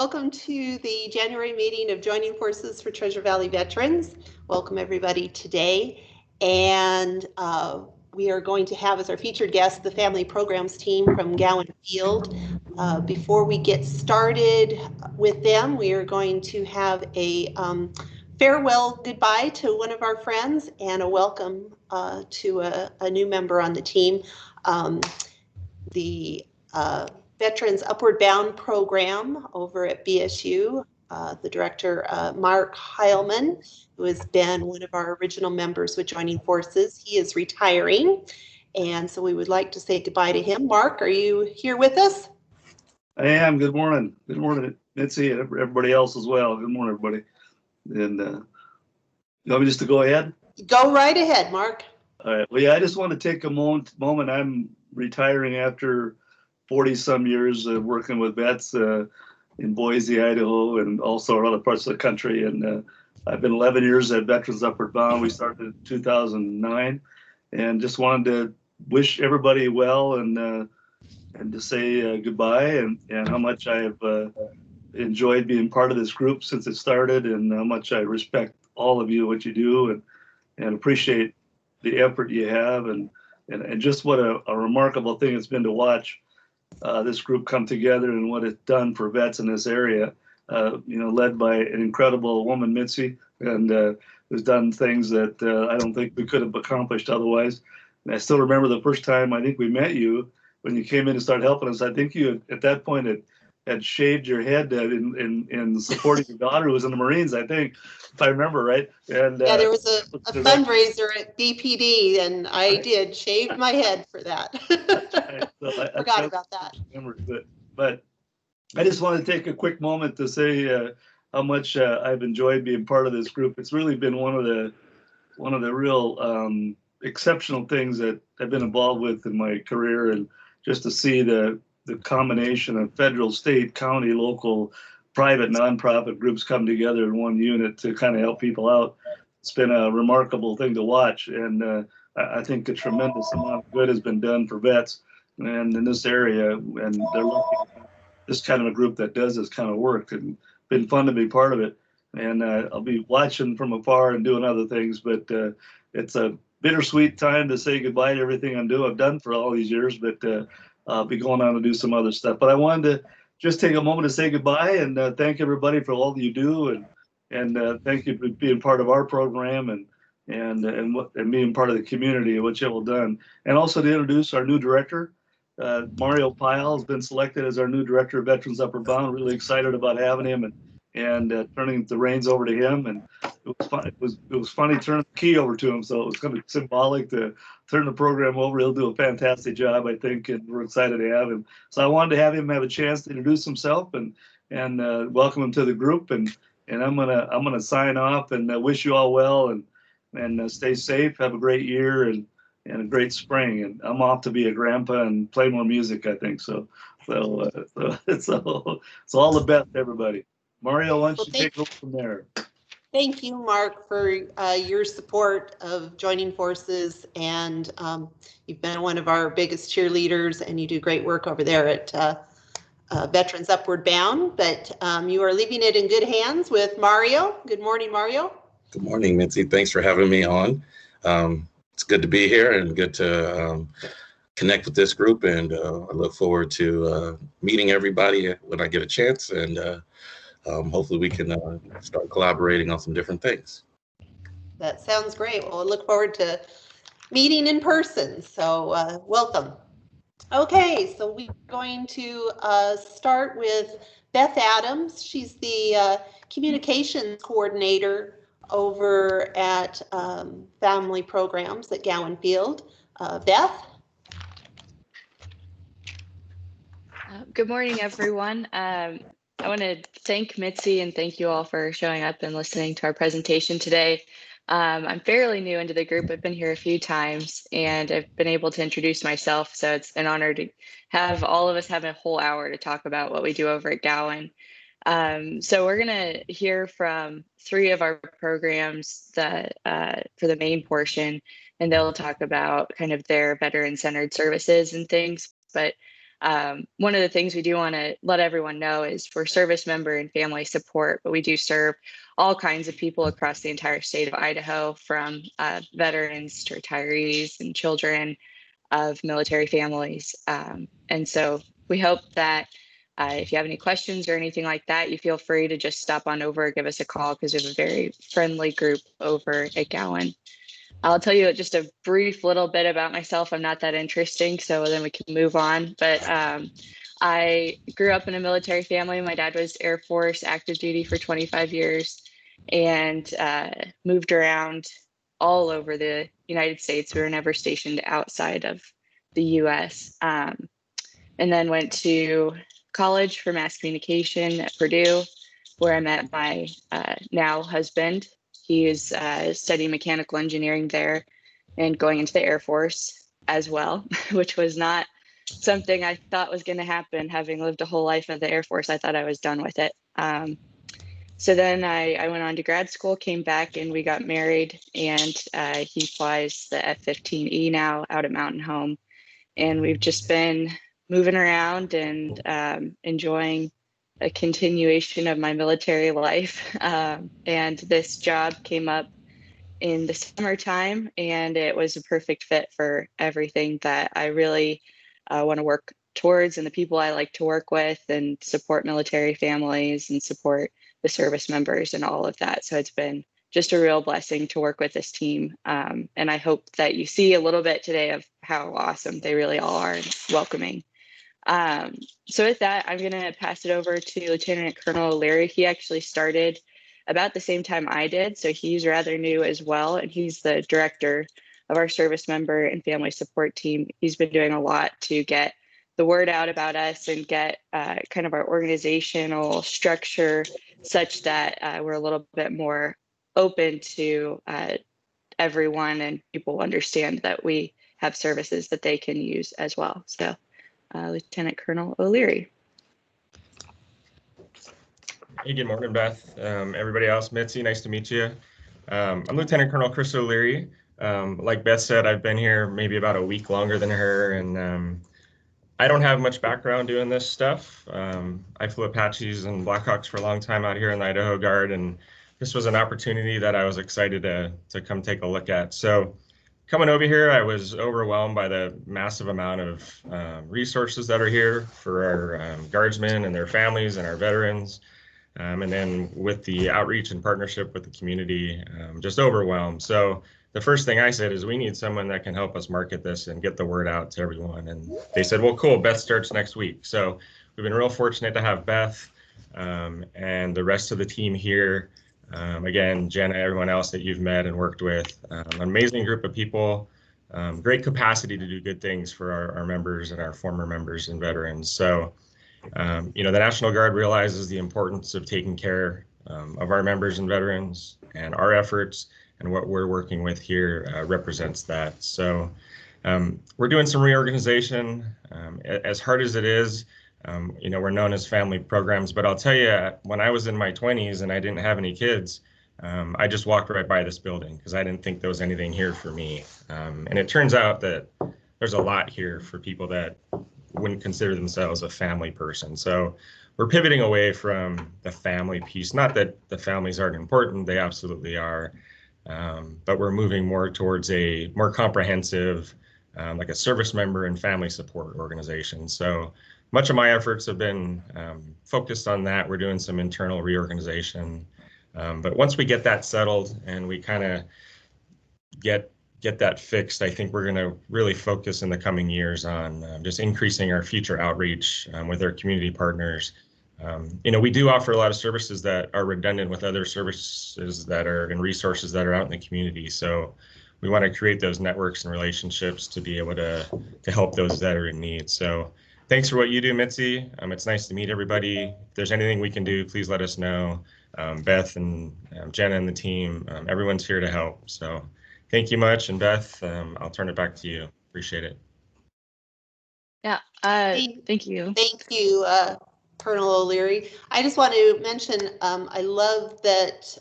Welcome to the January meeting of Joining Forces for Treasure Valley Veterans. Welcome everybody today. And we are going to have as our featured guest the family programs team from Gowen Field. Before we get started with them, we are going to have a farewell goodbye to one of our friends and a welcome to a new member on the team. The Veterans Upward Bound program over at BSU. The director, Mark Heilman, who has been one of our original members with Joining Forces. He is retiring, and so we would like to say goodbye to him. Mark, are you here with us? I am. Good morning. Good morning, Mitzi, and everybody else as well. Good morning, everybody. And you want me just to go ahead? Go right ahead, Mark. All right. Well, yeah, I just want to take a moment. I'm retiring after 40 some years of working with vets in Boise, Idaho, and also other parts of the country. And I've been 11 years at Veterans Upward Bound. We started in 2009, and just wanted to wish everybody well and to say goodbye and how much I have enjoyed being part of this group since it started, and how much I respect all of you, what you do, and appreciate the effort you have, and just what a remarkable thing it's been to watch this group come together and what it's done for vets in this area, led by an incredible woman, Mitzi, and who's done things that I don't think we could have accomplished otherwise. And I still remember the first time I think we met you when you came in to start helping us. I think you at that point had shaved your head in supporting your daughter who was in the Marines, I think, if I remember right. And yeah, there was a fundraiser at BPD, and I did shave my head for that. Right. So I forgot about that. But I just want to take a quick moment to say how much I've enjoyed being part of this group. It's really been one of the real exceptional things that I've been involved with in my career, and just to see the combination of federal, state, county, local, private, nonprofit groups come together in one unit to kind of help people out. It's been a remarkable thing to watch, and I think a tremendous amount of good has been done for vets and in this area, and they're looking at this kind of a group that does this kind of work, and been fun to be part of it. And I'll be watching from afar and doing other things, but it's a bittersweet time to say goodbye to everything I've done for all these years, but I'll be going on to do some other stuff. But I wanted to just take a moment to say goodbye and thank everybody for all that you do, and thank you for being part of our program and being part of the community of what you have done. And also to introduce our new director, Mario Pyle has been selected as our new director of Veterans Upward Bound. Really excited about having him and turning the reins over to him. And it was fun. It was funny turning the key over to him. So it was kind of symbolic to turn the program over. He'll do a fantastic job, I think, and we're excited to have him. So I wanted to have him have a chance to introduce himself and welcome him to the group. And I'm gonna sign off and wish you all well and stay safe. Have a great year and a great spring. And I'm off to be a grandpa and play more music, I think. So all the best, everybody. Mario, why don't you take over from there? Thank you, Mark, for your support of Joining Forces, and you've been one of our biggest cheerleaders, and you do great work over there at Veterans Upward Bound. But you are leaving it in good hands with Mario. Good morning, Mario. Good morning, Mitzi. Thanks for having me on. It's good to be here and good to connect with this group, and I look forward to meeting everybody when I get a chance, and hopefully we can start collaborating on some different things. That sounds great. Well, I look forward to meeting in person. So welcome. Okay, so we're going to start with Beth Adams. She's the communications coordinator over at family programs at Gowen Field. Beth? Good morning, everyone. I want to thank Mitzi and thank you all for showing up and listening to our presentation today. I'm fairly new into the group. I've been here a few times and I've been able to introduce myself. So it's an honor to have all of us have a whole hour to talk about what we do over at Gowen. So we're going to hear from 3 of our programs that for the main portion, and they'll talk about kind of their veteran-centered services and things. But One of the things we do want to let everyone know is we're service member and family support, but we do serve all kinds of people across the entire state of Idaho, from veterans to retirees and children of military families. And so we hope that if you have any questions or anything like that, you feel free to just stop on over or give us a call, because we have a very friendly group over at Gowen. I'll tell you just a brief little bit about myself. I'm not that interesting, so then we can move on. But I grew up in a military family. My dad was Air Force active duty for 25 years and moved around all over the United States. We were never stationed outside of the US. And then went to college for mass communication at Purdue, where I met my now husband. He is studying mechanical engineering there and going into the Air Force as well, which was not something I thought was going to happen. Having lived a whole life in the Air Force, I thought I was done with it. So then I went on to grad school, came back, and we got married. And he flies the F-15E now out at Mountain Home. And we've just been moving around and enjoying a continuation of my military life. And this job came up in the summertime, and it was a perfect fit for everything that I really want to work towards, and the people I like to work with and support military families and support the service members and all of that. So it's been just a real blessing to work with this team. And I hope that you see a little bit today of how awesome they really all are and welcoming. So with that, I'm going to pass it over to Lieutenant Colonel O'Leary. He actually started about the same time I did, so he's rather new as well, and he's the director of our service member and family support team. He's been doing a lot to get the word out about us and get kind of our organizational structure such that we're a little bit more open to everyone, and people understand that we have services that they can use as well. So Lieutenant Colonel O'Leary. Hey, good morning, Beth. Everybody else, Mitzi, nice to meet you. I'm Lieutenant Colonel Chris O'Leary. Like Beth said, I've been here maybe about a week longer than her, and I don't have much background doing this stuff. I flew Apaches and Blackhawks for a long time out here in the Idaho Guard, and this was an opportunity that I was excited to come take a look at. So coming over here, I was overwhelmed by the massive amount of resources that are here for our guardsmen and their families and our veterans. And then with the outreach and partnership with the community, just overwhelmed. So the first thing I said is we need someone that can help us market this and get the word out to everyone. And they said, well, cool, Beth starts next week. So we've been real fortunate to have Beth and the rest of the team here. Again, Jenna, everyone else that you've met and worked with, an amazing group of people, great capacity to do good things for our members and our former members and veterans. So you know, the National Guard realizes the importance of taking care of our members and veterans, and our efforts and what we're working with here represents that. So we're doing some reorganization. As hard as it is, you know, we're known as family programs, but I'll tell you, when I was in my 20s and I didn't have any kids, I just walked right by this building because I didn't think there was anything here for me. And it turns out that there's a lot here for people that wouldn't consider themselves a family person. So we're pivoting away from the family piece. Not that the families aren't important, they absolutely are. But we're moving more towards a more comprehensive, like a service member and family support organization. So much of my efforts have been focused on that. We're doing some internal reorganization. But once we get that settled and we kind of get that fixed, I think we're going to really focus in the coming years on just increasing our future outreach with our community partners. You know, we do offer a lot of services that are redundant with other services that are and resources that are out in the community. So we want to create those networks and relationships to be able to help those that are in need. So thanks for what you do, Mitzi. It's nice to meet everybody. If there's anything we can do, please let us know. Beth and Jenna and the team, everyone's here to help. So thank you much. And Beth, I'll turn it back to you. Appreciate it. Yeah, thank you. Thank you, Colonel O'Leary. I just want to mention, I love that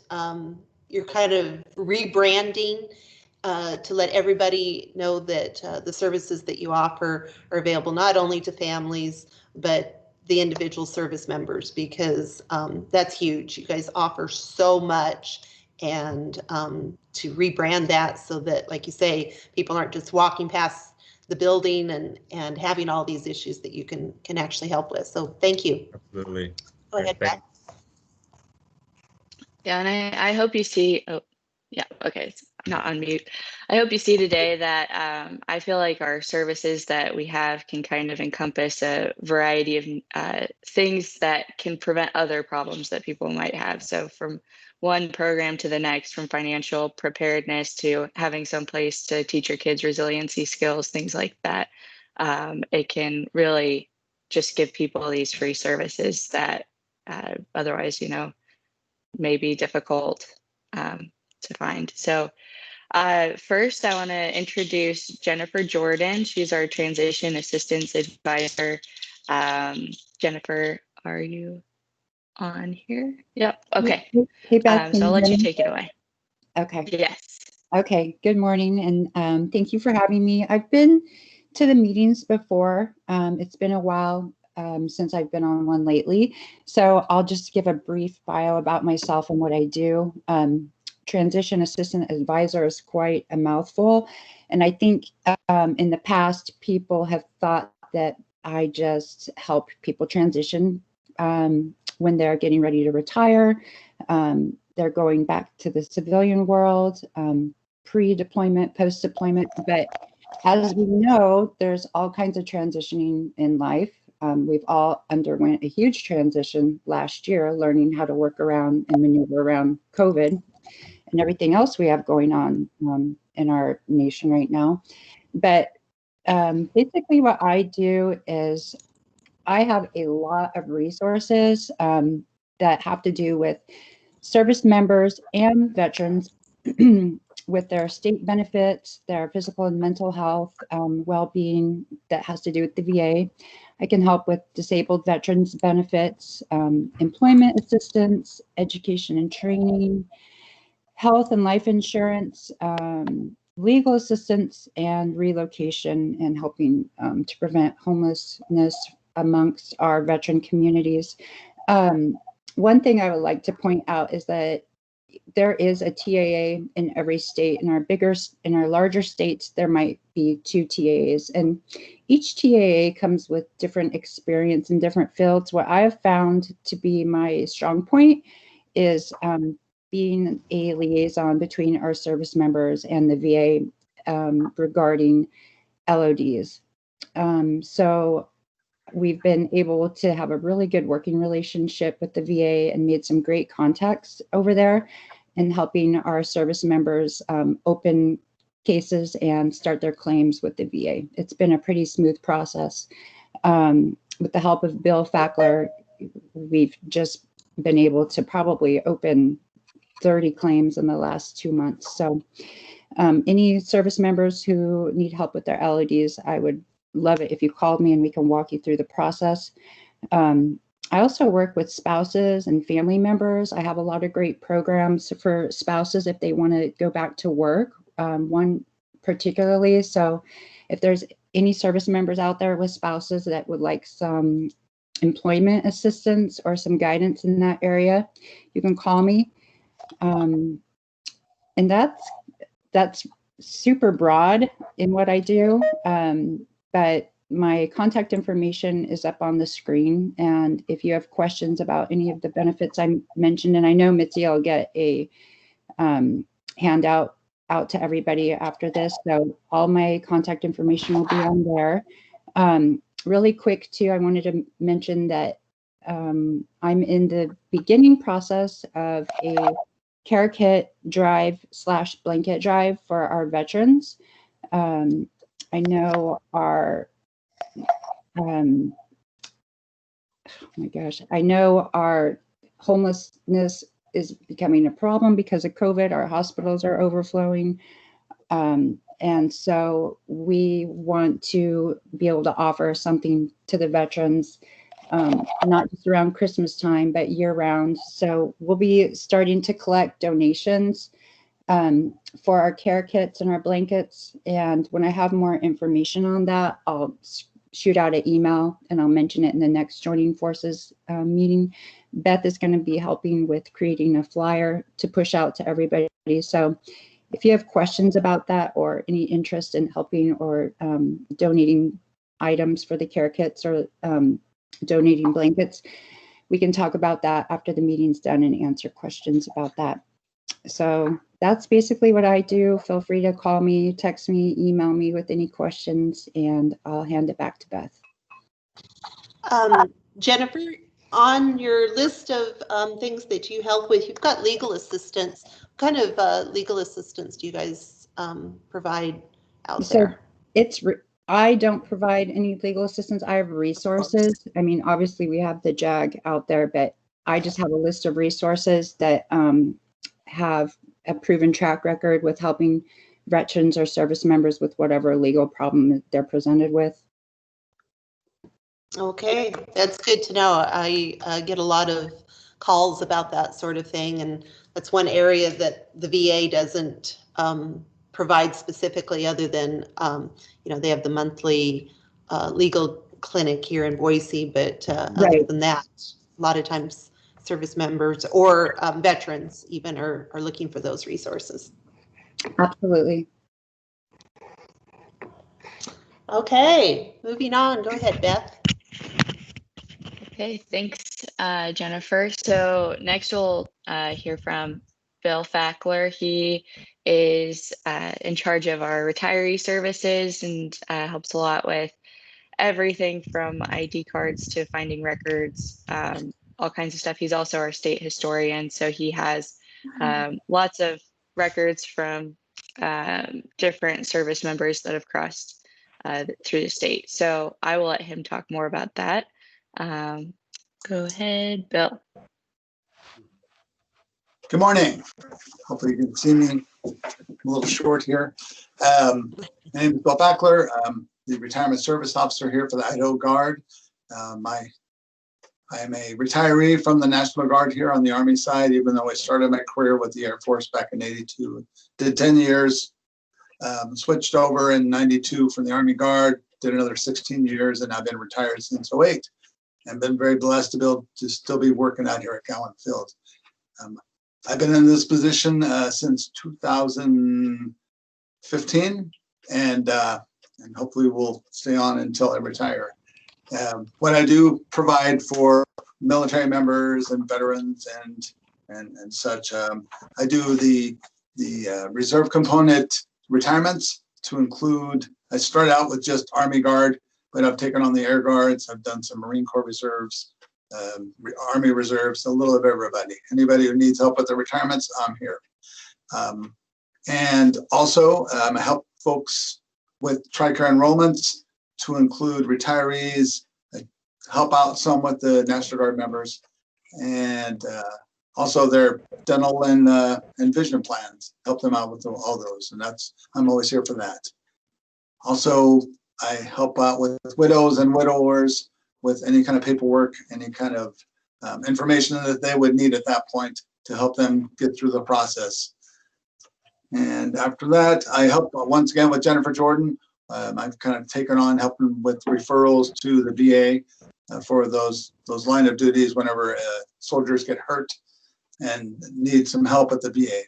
you're kind of rebranding to let everybody know that the services that you offer are available not only to families, but the individual service members, because that's huge. You guys offer so much, and to rebrand that so that, like you say, people aren't just walking past the building and having all these issues that you can actually help with. So thank you. Absolutely. Go ahead, Beth. Yeah, and I hope you see, oh, yeah, okay, it's not on mute. I hope you see today that I feel like our services that we have can kind of encompass a variety of things that can prevent other problems that people might have. So from one program to the next, from financial preparedness to having some place to teach your kids resiliency skills, things like that, it can really just give people these free services that otherwise, may be difficult to find. So first, I want to introduce Jennifer Jordan. She's our transition assistance advisor. Jennifer, are you on here? Yep. Okay. Hey, Beth, So I'll let you me? take it away. Okay. Yes. Okay. Good morning, and thank you for having me. I've been to the meetings before. It's been a while since I've been on one lately, so I'll just give a brief bio about myself and what I do. Transition assistant advisor is quite a mouthful, and I think in the past people have thought that I just help people transition when they're getting ready to retire. They're going back to the civilian world, pre-deployment, post-deployment. But as we know, there's all kinds of transitioning in life. We've all underwent a huge transition last year, learning how to work around and maneuver around COVID and everything else we have going on in our nation right now. But basically what I do is I have a lot of resources that have to do with service members and veterans with their state benefits, their physical and mental health, well-being that has to do with the VA. I can help with disabled veterans benefits, employment assistance, education and training, health and life insurance, legal assistance, and relocation, and helping to prevent homelessness amongst our veteran communities. One thing I would like to point out is that there is a TAA in every state. In our larger states, there might be 2 TAAs, and each TAA comes with different experience in different fields. What I have found to be my strong point is being a liaison between our service members and the VA regarding LODs. So we've been able to have a really good working relationship with the VA and made some great contacts over there in helping our service members open cases and start their claims with the VA. It's been a pretty smooth process. With the help of Bill Fackler, we've just been able to probably open 30 claims in the last 2 months. So any service members who need help with their LODs, I would love it if you called me and we can walk you through the process. I also work with spouses and family members. I have a lot of great programs for spouses if they want to go back to work, one particularly. So if there's any service members out there with spouses that would like some employment assistance or some guidance in that area, you can call me. And that's super broad in what I do. But my contact information is up on the screen. And if you have questions about any of the benefits I mentioned, and I know Mitzi will get a handout out to everybody after this. So all my contact information will be on there. Really quick too, I wanted to mention that I'm in the beginning process of a care kit drive / blanket drive for our veterans. I know our, oh my gosh, I know our homelessness is becoming a problem because of COVID. Our hospitals are overflowing. And so we want to be able to offer something to the veterans, not just around Christmas time, but year round. So we'll be starting to collect donations for our care kits and our blankets. And when I have more information on that, I'll shoot out an email and I'll mention it in the next Joining Forces meeting. Beth is going to be helping with creating a flyer to push out to everybody. So if you have questions about that or any interest in helping or donating items for the care kits or donating blankets, we can talk about that after the meeting's done and answer questions about that. So that's basically what I do. Feel free to call me, text me, email me with any questions, and I'll hand it back to Beth. Jennifer, on your list of things that you help with, you've got legal assistance. What kind of legal assistance do you guys provide out there? I don't provide any legal assistance. I have resources. I mean, obviously we have the JAG out there, but I just have a list of resources that have a proven track record with helping veterans or service members with whatever legal problem they're presented with. Okay, that's good to know. I get a lot of calls about that sort of thing, and that's one area that the VA doesn't provide specifically, other than they have the monthly legal clinic here in Boise, but other than that, a lot of times service members or veterans even are looking for those resources. Absolutely. Okay, moving on. Go ahead, Beth. Okay, thanks, Jennifer. So next we'll hear from Bill Fackler. He is in charge of our retiree services and helps a lot with everything from ID cards to finding records, all kinds of stuff. He's also our state historian, so he has lots of records from different service members that have crossed through the state. So I will let him talk more about that. Go ahead, Bill. Good morning. Hopefully you can see me. I'm a little short here. My name is Bill Fackler. I'm the retirement service officer here for the Idaho Guard. I am a retiree from the National Guard here on the Army side, even though I started my career with the Air Force back in '82. Did 10 years, switched over in '92 from the Army Guard, did another 16 years, and I've been retired since '08. And been very blessed to be able to still be working out here at Gowen Field. I've been in this position since 2015, and hopefully will stay on until I retire. What I do provide for military members and veterans and such, I do the reserve component retirements to include, I started out with just Army Guard, but I've taken on the Air Guards. I've done some Marine Corps reserves, Army reserves, a little of everybody. Anybody who needs help with their retirements, I'm here. And also I help folks with TRICARE enrollments to include retirees, help out some with the National Guard members, and also their dental and vision plans, help them out with all those. And I'm always here for that. Also, I help out with widows and widowers with any kind of paperwork, any kind of information that they would need at that point to help them get through the process. And after that, I help once again with Jennifer Jordan. I've kind of taken on helping with referrals to the VA for those line of duties whenever soldiers get hurt and need some help at the VA.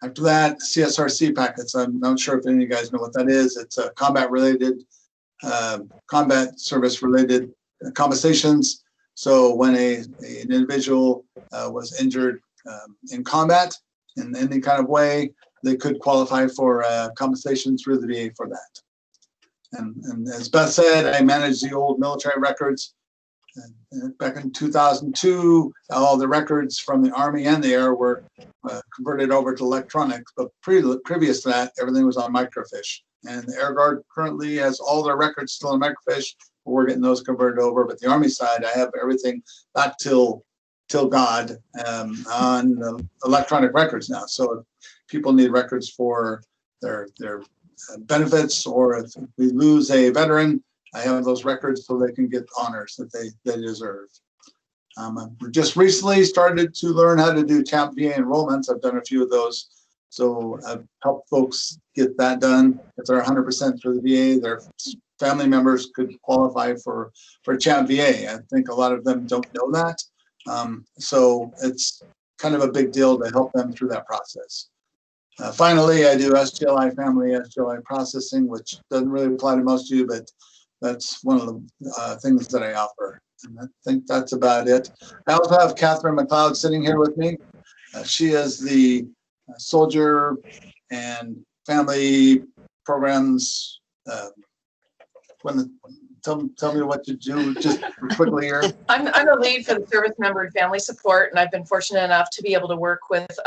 After that, CSRC packets. I'm not sure if any of you guys know what that is. It's a combat service related compensations. So when an individual was injured in combat in any kind of way, they could qualify for compensation through the VA for that. And as Beth said, I managed the old military records. Back in 2002, all the records from the Army and the Air were converted over to electronics, but previous to that, everything was on microfiche. And the Air Guard currently has all their records still in microfiche, but we're getting those converted over. But the Army side, I have everything back till God on electronic records now. So if people need records for their benefits, or if we lose a veteran, I have those records so they can get honors that they deserve. I've just recently started to learn how to do CHAMP VA enrollments. I've done a few of those. So I've helped folks get that done. If they're 100% for the VA, their family members could qualify for CHAMP VA. I think a lot of them don't know that. So it's kind of a big deal to help them through that process. Finally, I do SGLI family SGLI processing, which doesn't really apply to most of you, but that's one of the things that I offer. And I think that's about it. I also have Catherine McLeod sitting here with me. She is the soldier and family programs. Tell me what to do just quickly here. I'm a lead for the service member and family support, and I've been fortunate enough to be able to work with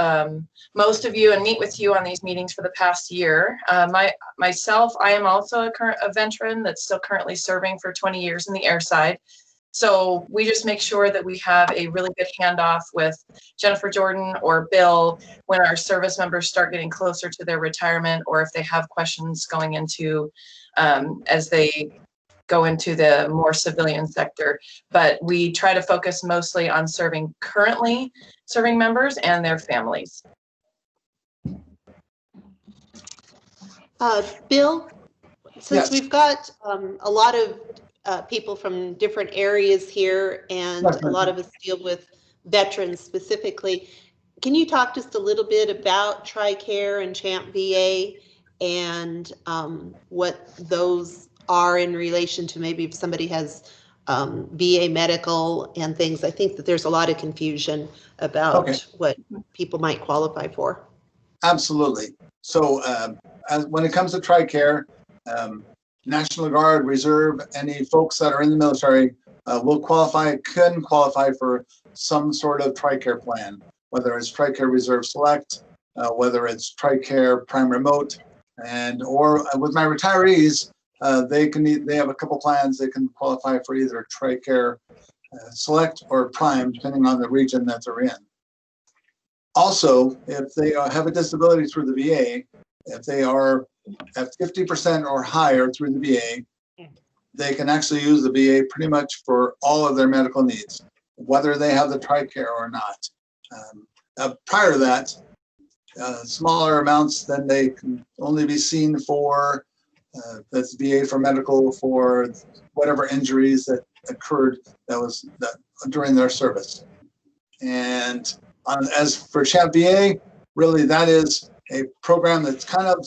most of you and meet with you on these meetings for the past year. Myself, I am also a veteran that's still currently serving for 20 years in the air side. So we just make sure that we have a really good handoff with Jennifer Jordan or Bill when our service members start getting closer to their retirement, or if they have questions going into as they go into the more civilian sector. But we try to focus mostly on currently serving members and their families. Bill, since Yes. we've got a lot of people from different areas here, and a lot of us deal with veterans specifically, can you talk just a little bit about TRICARE and CHAMP VA and what those are in relation to maybe if somebody has VA medical and things? I think that there's a lot of confusion about what people might qualify for. Absolutely. So when it comes to TRICARE, National Guard, Reserve, any folks that are in the military can qualify for some sort of TRICARE plan, whether it's TRICARE Reserve Select, whether it's TRICARE Prime Remote, or with my retirees, they have a couple plans. They can qualify for either TRICARE Select or Prime, depending on the region that they're in. Also, if they have a disability through the VA, if they are at 50% or higher through the VA, they can actually use the VA pretty much for all of their medical needs, whether they have the TRICARE or not. Prior to that, smaller amounts, then they can only be seen for that's VA for medical for whatever injuries that occurred during their service. And as for CHAMP VA, really that is a program that's kind of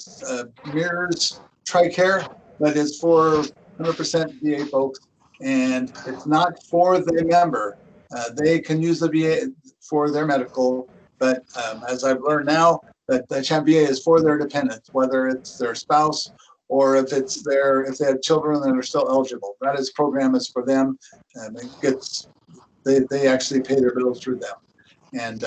mirrors TRICARE, but is for 100% VA folks, and it's not for the member. They can use the VA for their medical, but as I've learned now, that the CHAMP VA is for their dependents, whether it's their spouse or if they have children that are still eligible. That program is for them, and they actually pay their bills through them. And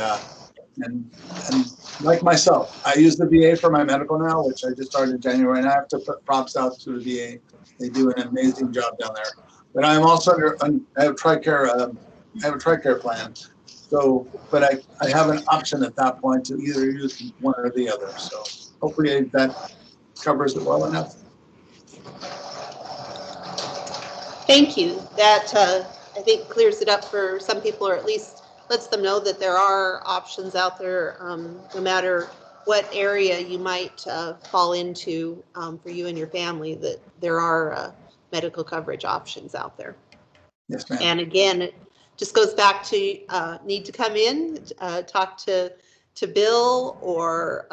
like myself, I use the VA for my medical now, which I just started in January, and I have to put props out to the VA. They do an amazing job down there. But I'm also I have a TRICARE plan. So, but I have an option at that point to either use one or the other. So hopefully that covers it well enough. Thank you. That I think clears it up for some people, or at least lets them know that there are options out there, no matter what area you might fall into for you and your family, that there are medical coverage options out there. Yes, ma'am. And again, it just goes back to need to come in, talk to Bill, or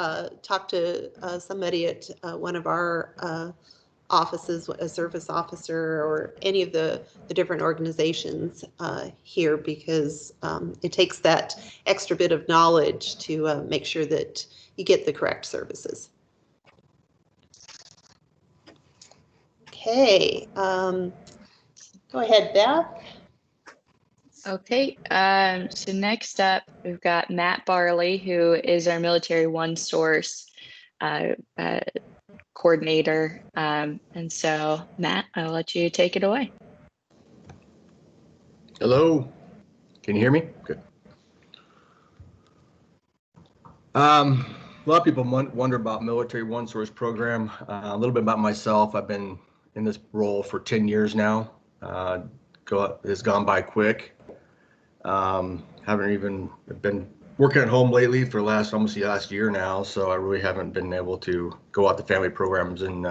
talk to somebody at one of our offices, a service officer, or any of the different organizations here, because it takes that extra bit of knowledge to make sure that you get the correct services. Okay, go ahead, Beth. Okay, so next up, we've got Matt Barley, who is our Military One Source coordinator. And so, Matt, I'll let you take it away. Hello, can you hear me? Good. A lot of people wonder about Military One Source program. A little bit about myself. I've been in this role for 10 years now. It's gone by quick. Haven't even been working at home lately for almost the last year now, so I really haven't been able to go out to family programs and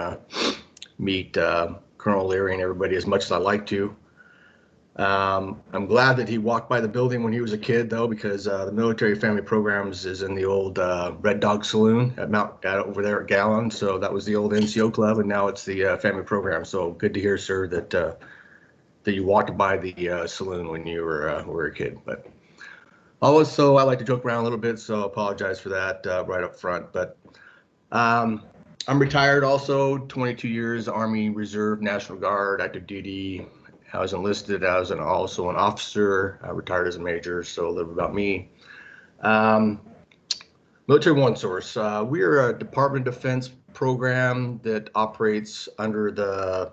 meet Colonel Leary and everybody as much as I like to. I'm glad that he walked by the building when he was a kid, though, because the military family programs is in the old Red Dog Saloon over there at Gallon. So that was the old NCO club, and now it's the family program. So good to hear, sir, that you walked by the saloon when you were a kid. But also, I like to joke around a little bit, so I apologize for that right up front. But I'm retired also, 22 years Army Reserve National Guard, active duty. I was enlisted. I was also an officer. I retired as a major, so a little bit about me. Military One Source. We are a Department of Defense program that operates under the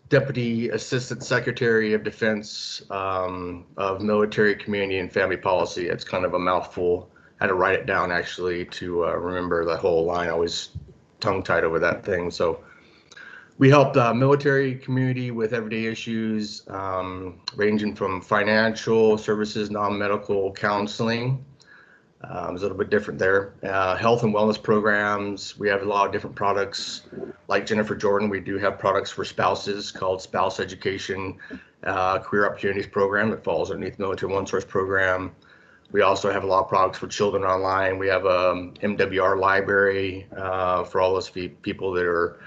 Deputy Assistant Secretary of Defense of Military, Community, and Family Policy. It's kind of a mouthful. I had to write it down actually to remember the whole line. I was tongue-tied over that thing. So we help the military community with everyday issues, ranging from financial services, non-medical counseling. It's a little bit different there. Health and wellness programs. We have a lot of different products. Like Jennifer Jordan, we do have products for spouses called Spouse Education Career Opportunities Program that falls underneath Military One Source program. We also have a lot of products for children online. We have a MWR library for all those people that are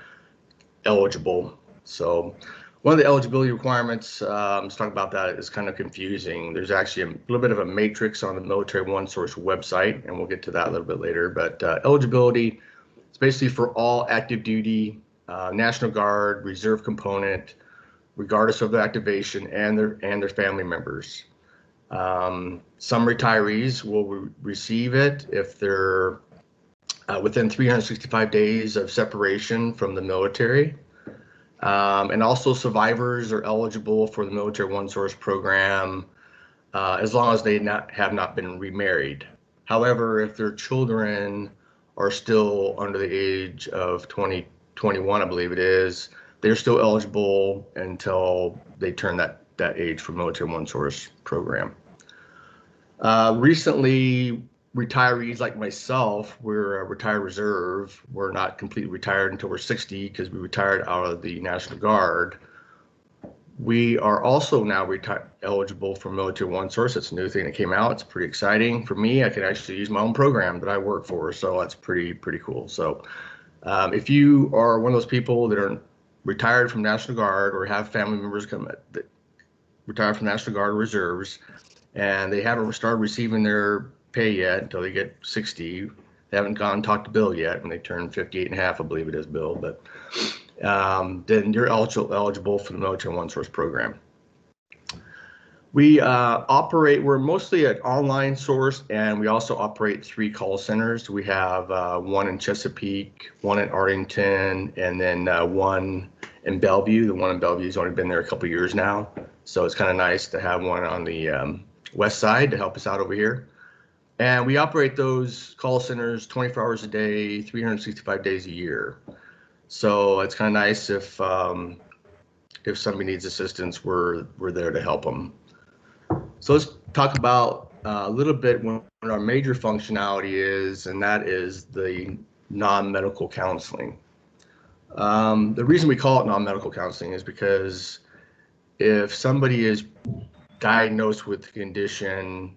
eligible. So one of the eligibility requirements, let's talk about that, is kind of confusing. There's actually a little bit of a matrix on the Military One Source website, and we'll get to that a little bit later. But eligibility is basically for all active duty, National Guard, Reserve component, regardless of the activation, and their family members. Some retirees will receive it if they're within 365 days of separation from the military. And also survivors are eligible for the Military One Source program as long as they have not been remarried. However, if their children are still under the age of 21, I believe it is, they're still eligible until they turn that age for Military One Source program. Recently, retirees like myself, we're a retired reserve. We're not completely retired until we're 60 because we retired out of the National Guard. We are also now eligible for Military One Source. It's a new thing that came out. It's pretty exciting for me. I can actually use my own program that I work for, so that's pretty cool. So if you are one of those people that are retired from National Guard or have family members that retired from National Guard reserves and they haven't started receiving their pay yet until they get 60. They haven't gone and talked to Bill yet when they turn 58 and a half, I believe it is, Bill. But then you're eligible for the Military One Source program. We're mostly an online source, and we also operate 3 call centers. We have one in Chesapeake, one in Arlington, and then one in Bellevue. The one in Bellevue has only been there a couple years now. So it's kind of nice to have one on the west side to help us out over here. And we operate those call centers 24 hours a day, 365 days a year. So it's kind of nice if somebody needs assistance, we're there to help them. So let's talk about a little bit what our major functionality is, and that is the non-medical counseling. The reason we call it non-medical counseling is because if somebody is diagnosed with the condition,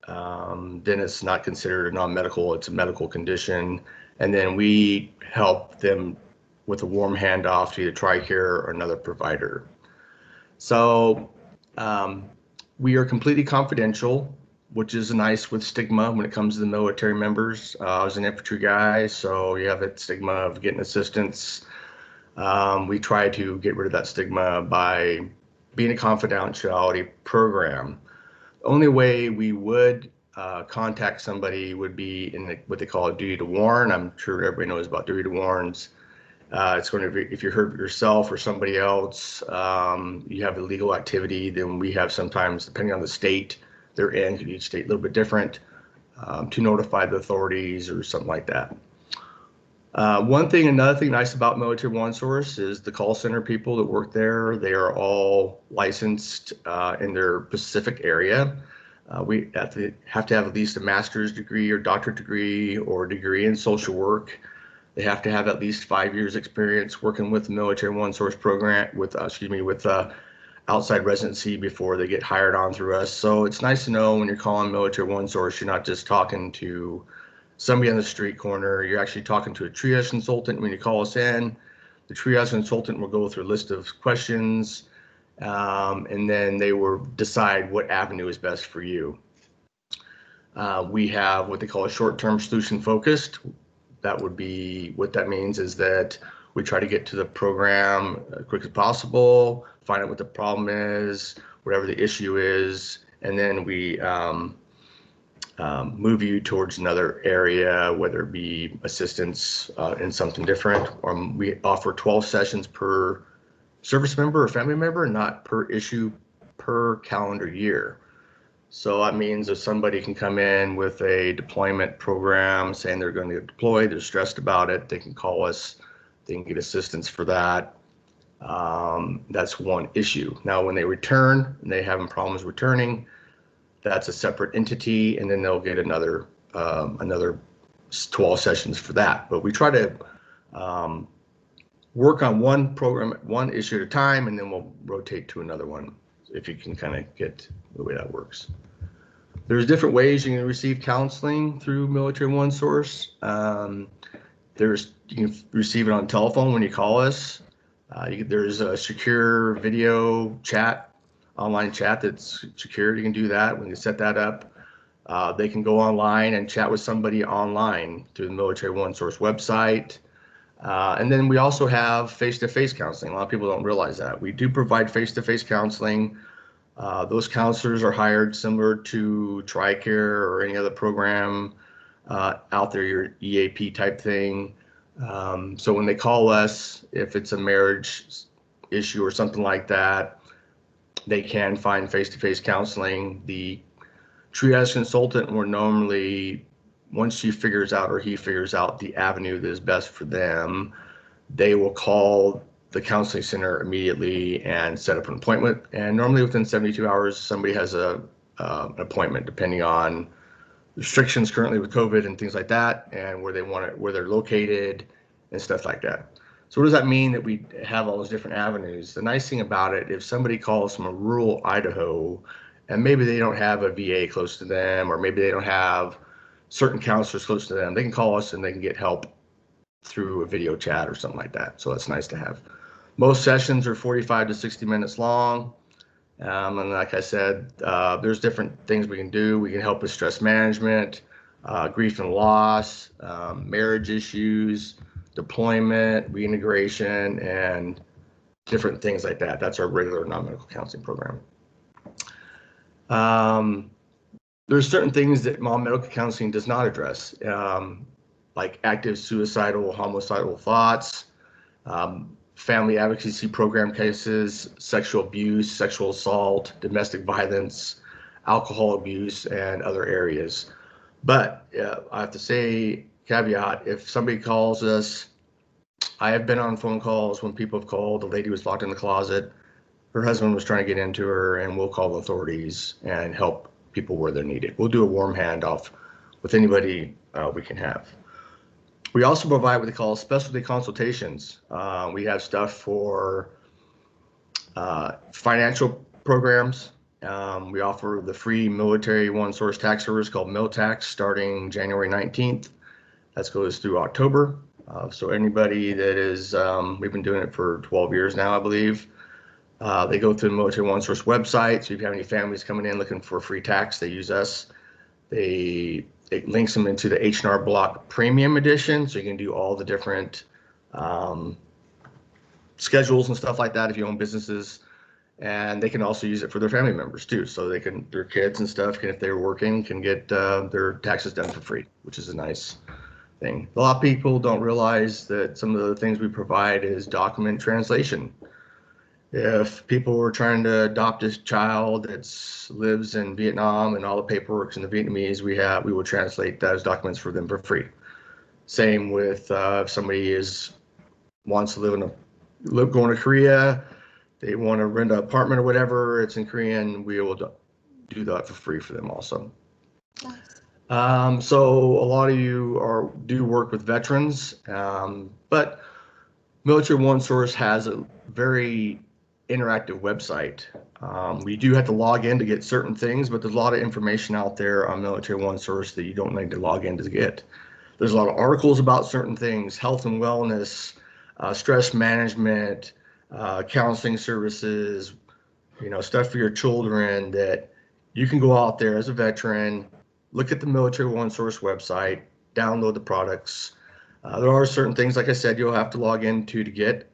then it's not considered a non-medical, it's a medical condition. And then we help them with a warm handoff to either TRICARE or another provider. So we are completely confidential, which is nice with stigma when it comes to the military members. I was an infantry guy, so you have that stigma of getting assistance. We try to get rid of that stigma by being a confidentiality program. The only way we would contact somebody would be in what they call a duty to warn. I'm sure everybody knows about duty to warns. It's going to be if you're hurt yourself or somebody else, you have illegal activity, then we have sometimes, depending on the state they're in, each state a little bit different, to notify the authorities or something like that. Another thing nice about Military One Source is the call center people that work there. They are all licensed in their specific area. We have to have at least a master's degree or doctorate degree or degree in social work. They have to have at least 5 years experience working with the Military One Source program with outside residency before they get hired on through us. So it's nice to know when you're calling Military One Source, you're not just talking to somebody on the street corner. You're actually talking to a triage consultant when you call us in. The triage consultant will go through a list of questions, and then they will decide what avenue is best for you. We have what they call a short-term solution focused. What that means is that we try to get to the program as quick as possible, find out what the problem is, whatever the issue is, and then we move you towards another area, whether it be assistance in something different, or we offer 12 sessions per service member or family member, not per issue per calendar year. So that means if somebody can come in with a deployment program saying they're going to deploy, they're stressed about it, they can call us, they can get assistance for that. That's one issue. Now, when they return and they having problems returning, that's a separate entity, and then they'll get another 12 sessions for that. But we try to work on one program, one issue at a time, and then we'll rotate to another one if you can kind of get the way that works. There's different ways you can receive counseling through Military One Source. You can receive it on telephone when you call us. There's a secure video chat, online chat that's secure. You can do that when you set that up. They can go online and chat with somebody online through the Military One Source website. And then we also have face-to-face counseling. A lot of people don't realize that. We do provide face-to-face counseling. Those counselors are hired similar to TRICARE or any other program out there, your EAP type thing. So when they call us, if it's a marriage issue or something like that, they can find face-to-face counseling. The triage consultant will normally, once she figures out or he figures out the avenue that is best for them, they will call the counseling center immediately and set up an appointment. And normally within 72 hours, somebody has an appointment, depending on restrictions currently with COVID and things like that, and where they're located and stuff like that. So what does that mean that we have all those different avenues? The nice thing about it, if somebody calls from a rural Idaho and maybe they don't have a VA close to them, or maybe they don't have certain counselors close to them, they can call us and they can get help through a video chat or something like that. So that's nice to have. Most sessions are 45 to 60 minutes long. And like I said, there's different things we can do. We can help with stress management, grief and loss, marriage issues, deployment, reintegration, and different things like that. That's our regular non-medical counseling program. There's certain things that non-medical counseling does not address, like active suicidal, homicidal thoughts, family advocacy program cases, sexual abuse, sexual assault, domestic violence, alcohol abuse, and other areas. But I have to say, caveat, if somebody calls us, I have been on phone calls when people have called, the lady was locked in the closet, her husband was trying to get into her, and we'll call the authorities and help people where they're needed. We'll do a warm handoff with anybody we can have. We also provide what they call specialty consultations. We have stuff for financial programs. We offer the free Military One Source tax service called MilTax starting January 19th. That goes through October. So anybody that is, we've been doing it for 12 years now, I believe. They go through the Military One Source website. So if you have any families coming in looking for free tax, they use us. It links them into the H&R Block Premium Edition, so you can do all the different schedules and stuff like that if you own businesses. And they can also use it for their family members too, so they can, their kids and stuff, can, if they're working, can get their taxes done for free, which is a nice thing. A lot of people don't realize that some of the things we provide is document translation. If people were trying to adopt a child that lives in Vietnam and all the paperwork's in the Vietnamese, we will translate those documents for them for free. Same with if somebody wants to going to Korea, they want to rent an apartment or whatever, it's in Korean, we will do that for free for them also. So a lot of you do work with veterans, but Military One Source has a very interactive website. We do have to log in to get certain things, but there's a lot of information out there on Military One Source that you don't need to log in to get. There's a lot of articles about certain things, health and wellness, stress management, counseling services, stuff for your children that you can go out there as a veteran, look at the Military One Source website, download the products. There are certain things, like I said, you'll have to log into to get.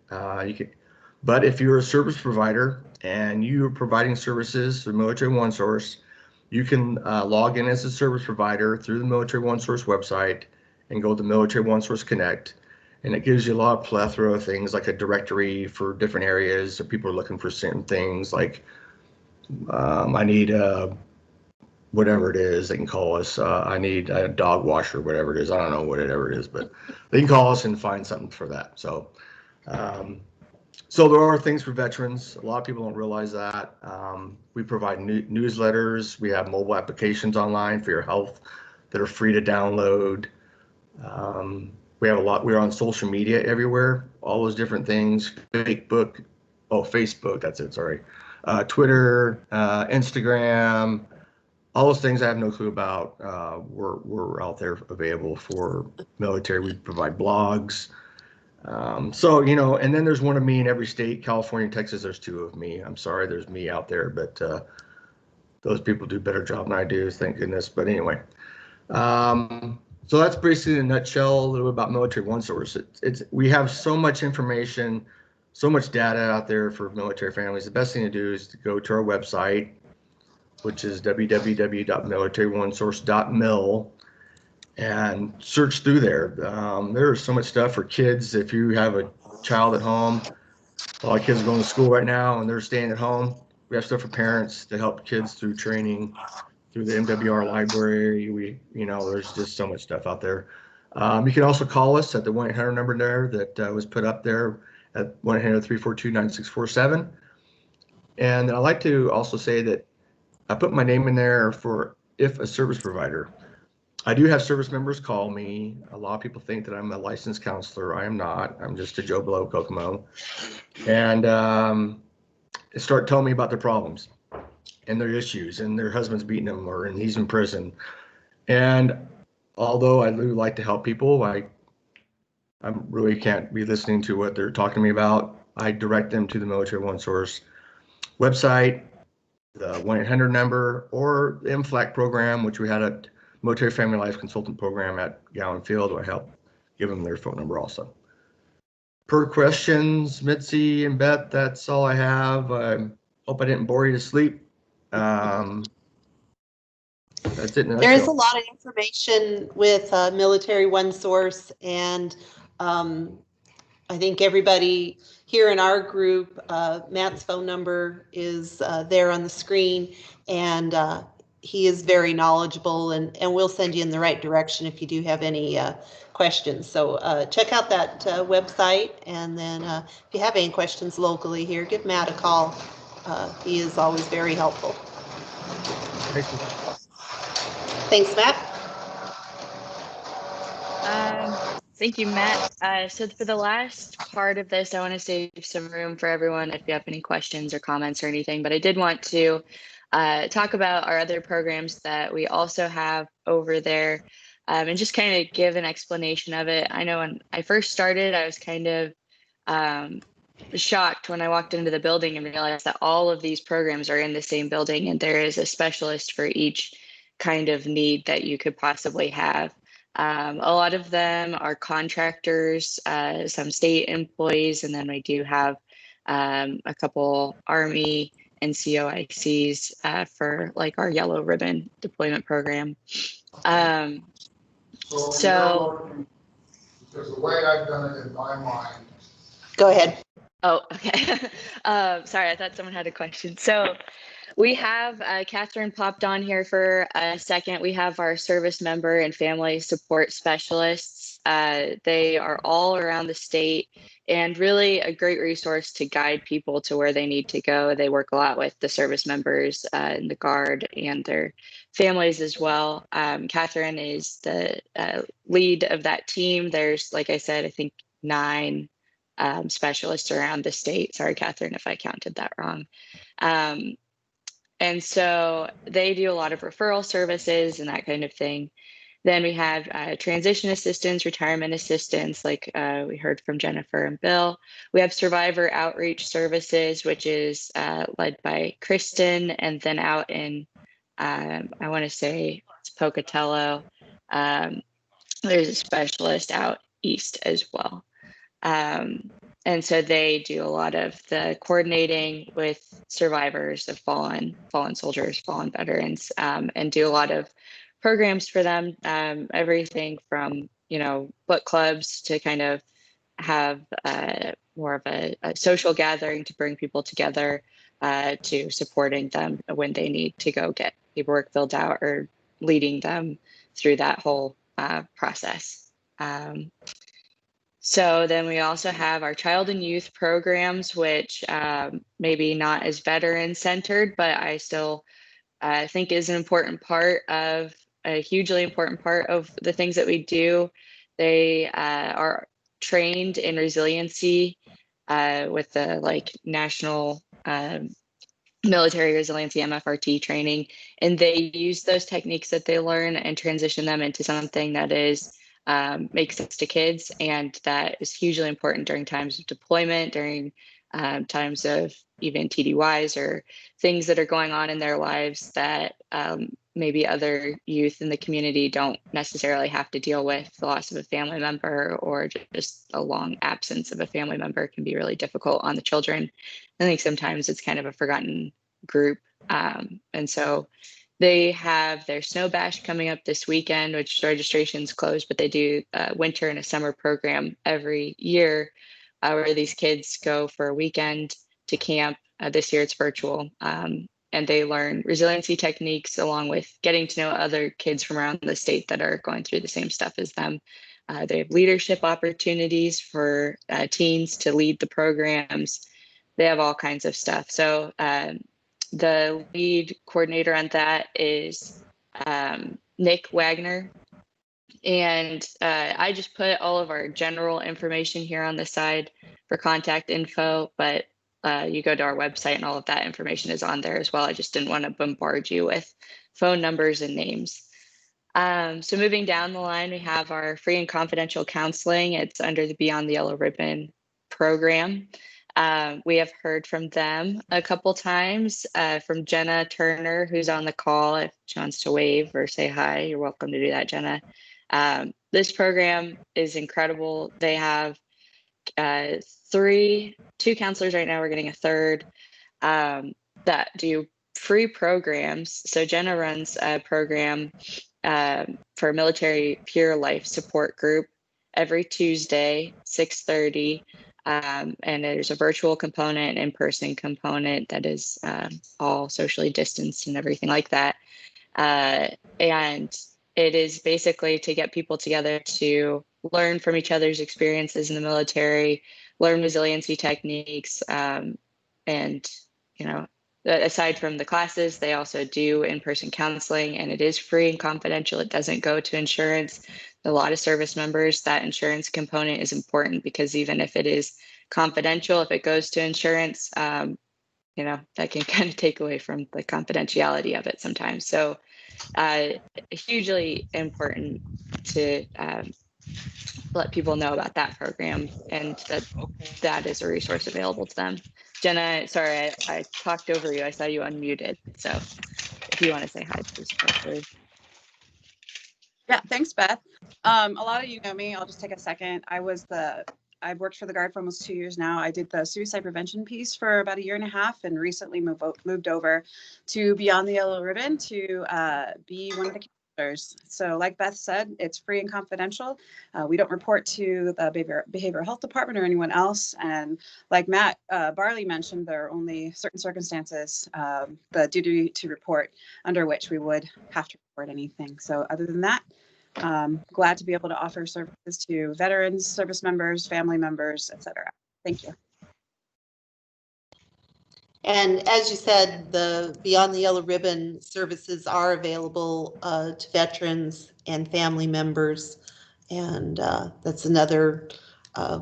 But if you're a service provider and you're providing services through Military One Source, you can log in as a service provider through the Military One Source website and go to Military One Source Connect. And it gives you a lot of plethora of things like a directory for different areas. So people are looking for certain things like I need whatever it is, they can call us. I need a dog washer, whatever it is. I don't know whatever it is, but they can call us and find something for that. So, so there are things for veterans. A lot of people don't realize that. We provide newsletters. We have mobile applications online for your health that are free to download. We have we're on social media everywhere, all those different things, Facebook, that's it, sorry. Twitter, Instagram, all those things I have no clue about. We're out there available for military. We provide blogs. So, and then there's one of me in every state, California, Texas, there's two of me. I'm sorry, there's me out there, but those people do a better job than I do, thank goodness. But anyway, so that's basically in a nutshell, a little bit about Military One Source. We have so much information, so much data out there for military families. The best thing to do is to go to our website, which is www.militaryOneSource.mil, and search through there. There's so much stuff for kids. If you have a child at home, a lot of kids are going to school right now and they're staying at home. We have stuff for parents to help kids through training, through the MWR library. There's just so much stuff out there. You can also call us at the 1-800 number there that was put up there at 1-800-342-9647. And I'd like to also say that I put my name in there for if a service provider. I do have service members call me. A lot of people think that I'm a licensed counselor. I am not. I'm just a Joe Blow Kokomo. And start telling me about their problems and their issues and their husband's beating them and he's in prison. And although I do like to help people, I really can't be listening to what they're talking to me about. I direct them to the Military One Source website, the 1-800 number, or the MFLAC program, which we had a Military Family Life Consultant program at Gowen Field, where I help give them their phone number also. Per questions, Mitzi and Beth, that's all I have. I hope I didn't bore you to sleep. That's it. There is a lot of information with Military One Source, and I think everybody here in our group, Matt's phone number is there on the screen, and he is very knowledgeable, and we'll send you in the right direction if you do have any questions. So check out that website, and then if you have any questions locally here, give Matt a call. He is always very helpful. Thanks, Matt. Thank you, Matt. So for the last part of this, I want to save some room for everyone if you have any questions or comments or anything, but I did want to talk about our other programs that we also have over there, and just kind of give an explanation of it. I know when I first started, I was kind of shocked when I walked into the building and realized that all of these programs are in the same building and there is a specialist for each kind of need that you could possibly have. A lot of them are contractors, some state employees, and then we do have a couple Army and COICs for like our yellow ribbon deployment program. So because the way I've done it in my mind. Go ahead. Oh, okay. Sorry, I thought someone had a question. So we have Catherine popped on here for a second. We have our service member and family support specialists. They are all around the state and really a great resource to guide people to where they need to go. They work a lot with the service members in the Guard and their families as well. Catherine is the lead of that team. There's, like I said, I think 9 specialists around the state. Sorry, Catherine, if I counted that wrong. And so they do a lot of referral services and that kind of thing. Then we have transition assistance, retirement assistance, like we heard from Jennifer and Bill. We have survivor outreach services, which is led by Kristen, and then out in, I want to say it's Pocatello. There's a specialist out east as well. And so they do a lot of the coordinating with survivors of fallen soldiers, fallen veterans, and do a lot of programs for them. Everything from, book clubs to kind of have more of a social gathering to bring people together, to supporting them when they need to go get paperwork filled out or leading them through that whole process. So then we also have our child and youth programs, which maybe not as veteran centered, but I still think is an important part of, a hugely important part of the things that we do. They are trained in resiliency with the National Military Resiliency MFRT training, and they use those techniques that they learn and transition them into something that is makes sense to kids, and that is hugely important during times of deployment, during times of even TDYs or things that are going on in their lives that maybe other youth in the community don't necessarily have to deal with. The loss of a family member or just a long absence of a family member can be really difficult on the children. I think sometimes it's kind of a forgotten group. And so they have their snow bash coming up this weekend, which registration's closed, but they do a winter and a summer program every year where these kids go for a weekend to camp. This year it's virtual, and they learn resiliency techniques along with getting to know other kids from around the state that are going through the same stuff as them. They have leadership opportunities for teens to lead the programs. They have all kinds of stuff. So the lead coordinator on that is Nick Wagner. And I just put all of our general information here on the side for contact info, but you go to our website and all of that information is on there as well. I just didn't want to bombard you with phone numbers and names. So moving down the line, we have our free and confidential counseling. It's under the Beyond the Yellow Ribbon program. We have heard from them a couple times, from Jenna Turner, who's on the call. If she wants to wave or say hi, you're welcome to do that, Jenna. This program is incredible. They have 2 counselors right now. We're getting a third that do free programs. So Jenna runs a program for a military peer life support group every Tuesday, 6:30. And there's a virtual component, in-person component that is all socially distanced and everything like that. And it is basically to get people together to learn from each other's experiences in the military, learn resiliency techniques, and, aside from the classes, they also do in-person counseling, and it is free and confidential. It doesn't go to insurance. A lot of service members, that insurance component is important because even if it is confidential, if it goes to insurance, that can kind of take away from the confidentiality of it sometimes. So hugely important to let people know about that program and that is a resource available to them. Jenna, sorry, I talked over you. I saw you unmuted. So if you want to say hi, please feel free. Yeah, thanks, Beth. A lot of you know me. I'll just take a second. I've worked for the Guard for almost 2 years now. I did the suicide prevention piece for about 1.5 years and recently moved over to Beyond the Yellow Ribbon to be one of the counselors. So like Beth said, it's free and confidential. We don't report to the behavioral health department or anyone else. And like Matt Barley mentioned, there are only certain circumstances, the duty to report under which we would have to report anything. So other than that, Glad to be able to offer services to veterans, service members, family members, etc. Thank you. And as you said, the Beyond the Yellow Ribbon services are available to veterans and family members. And that's another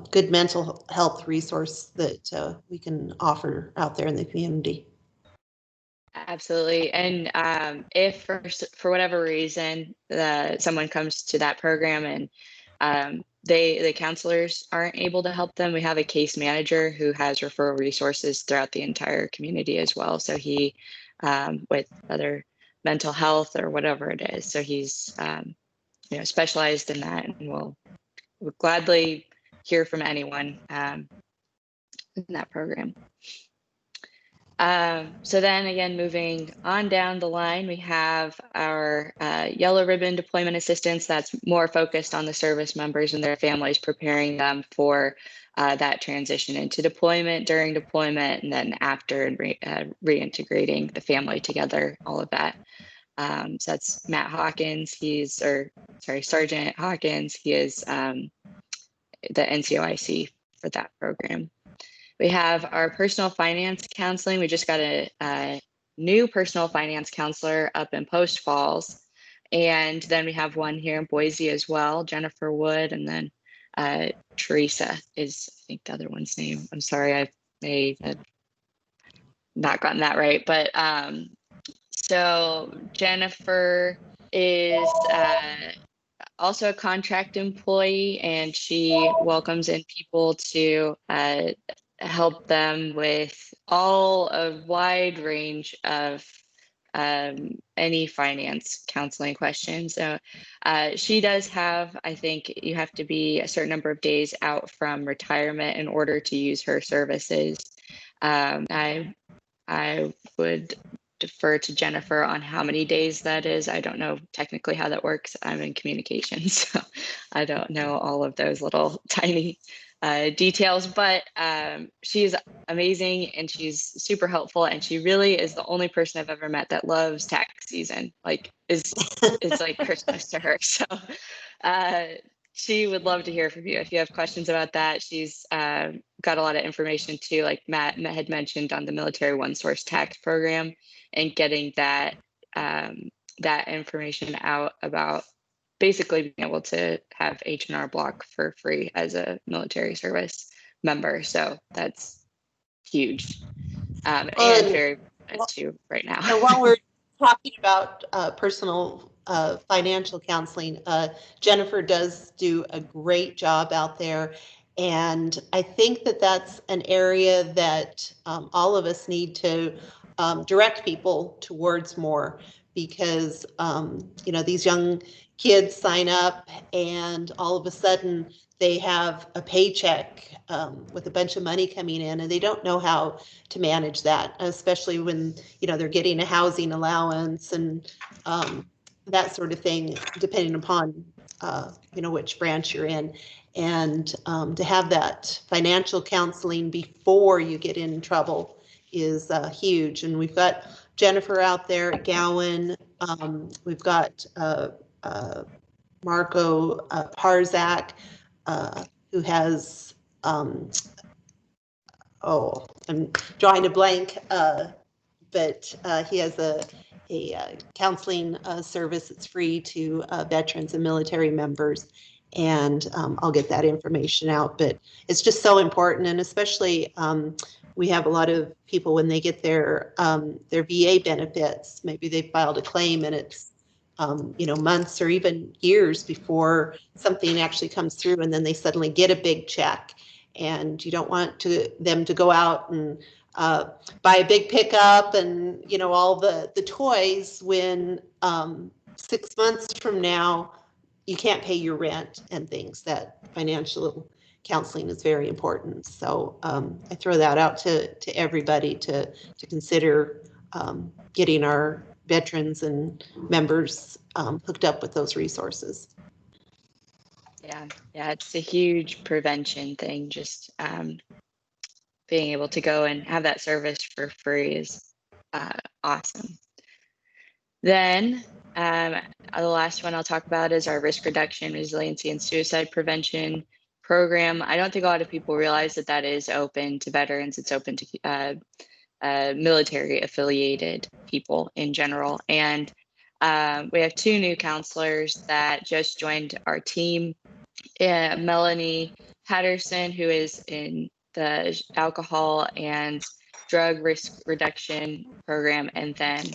good mental health resource that we can offer out there in the community. Absolutely. And if for whatever reason someone comes to that program and the counselors aren't able to help them, we have a case manager who has referral resources throughout the entire community as well. So he, with other mental health or whatever it is, so he's specialized in that, and will gladly hear from anyone in that program. So then again, moving on down the line, we have our yellow ribbon deployment assistance that's more focused on the service members and their families, preparing them for that transition into deployment, during deployment, and then after, and reintegrating the family together, all of that. So that's Matt Hawkins. Sergeant Hawkins. He is the NCOIC for that program. We have our personal finance counseling. We just got a new personal finance counselor up in Post Falls. And then we have one here in Boise as well, Jennifer Wood. And then Teresa is, I think, the other one's name. I'm sorry, I may have not gotten that right. But so Jennifer is also a contract employee, and she welcomes in people to help them with a wide range of any finance counseling questions. So she does have, I think you have to be a certain number of days out from retirement in order to use her services. I would defer to Jennifer on how many days that is. I don't know technically how that works. I'm in communications, so I don't know all of those little tiny details, but she's amazing and she's super helpful, and she really is the only person I've ever met that loves tax season. Like it's like Christmas to her. So she would love to hear from you if you have questions about that. She's got a lot of information too, like Matt had mentioned, on the military one source tax program, and getting that that information out about basically being able to have H&R Block for free as a military service member. So that's huge, and very too right now. And while we're talking about personal financial counseling, Jennifer does do a great job out there. And I think that that's an area that all of us need to direct people towards more, because these young kids sign up and all of a sudden they have a paycheck with a bunch of money coming in, and they don't know how to manage that, especially when they're getting a housing allowance and that sort of thing, depending upon which branch you're in. And to have that financial counseling before you get in trouble is huge. And we've got Jennifer out there at Gowen. We've got Marco Parzak, who has, I'm drawing a blank, but he has a counseling service that's free to veterans and military members. And I'll get that information out, but it's just so important. And especially we have a lot of people when they get their VA benefits, maybe they filed a claim and it's months or even years before something actually comes through, and then they suddenly get a big check, and you don't want them to go out and buy a big pickup and all the toys when 6 months from now you can't pay your rent and things. That financial counseling is very important. So I throw that out to everybody to consider getting our veterans and members hooked up with those resources. Yeah, it's a huge prevention thing. Just being able to go and have that service for free is awesome. Then The last one I'll talk about is our risk reduction, resiliency, and suicide prevention program. I don't think a lot of people realize that that is open to veterans. It's open to military affiliated people in general. And we have 2 new counselors that just joined our team. Melanie Patterson, who is in the alcohol and drug risk reduction program, and then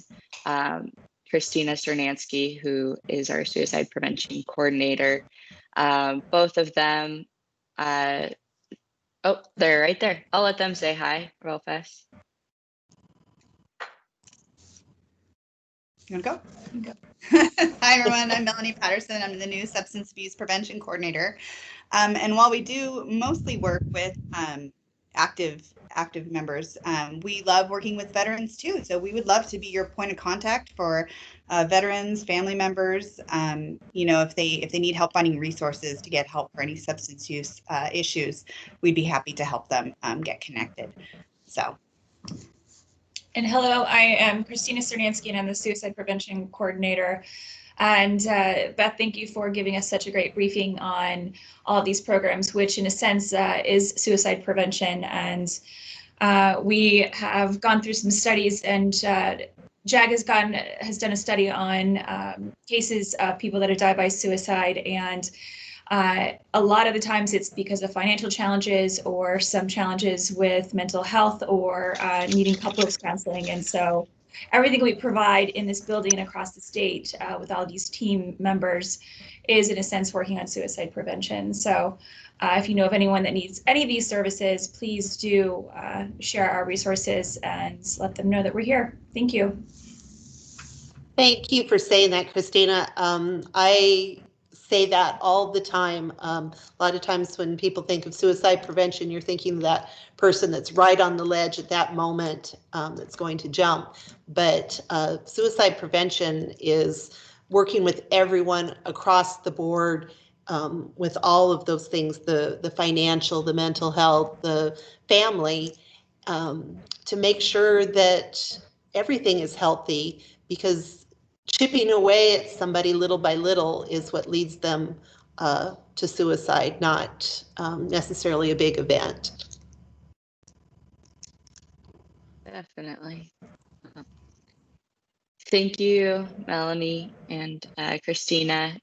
Christina Cernansky, who is our suicide prevention coordinator. Both of them, oh, they're right there. I'll let them say hi real fast. You want to go? Hi, everyone. I'm Melanie Patterson. I'm the new substance abuse prevention coordinator. And while we do mostly work with active members, we love working with veterans too. So we would love to be your point of contact for veterans, family members. You know, if they need help finding resources to get help for any substance use issues, we'd be happy to help them get connected. So. And hello, I am Christina Cernansky, and I'm the Suicide Prevention Coordinator. And Beth, thank you for giving us such a great briefing on all of these programs, which in a sense is suicide prevention. And we have gone through some studies, and JAG has done a study on cases of people that have died by suicide, and a lot of the times it's because of financial challenges or some challenges with mental health or needing couples counseling. And so everything we provide in this building and across the state with all these team members is in a sense working on suicide prevention. So if you know of anyone that needs any of these services, please do share our resources and let them know that we're here. Thank you. Thank you for saying that, Christina. I say that all the time. A lot of times when people think of suicide prevention, you're thinking of that person that's right on the ledge at that moment that's going to jump. But suicide prevention is working with everyone across the board with all of those things, the financial, the mental health, the family, to make sure that everything is healthy, because chipping away at somebody little by little is what leads them to suicide, not necessarily a big event. Definitely. Thank you, Melanie and Christina.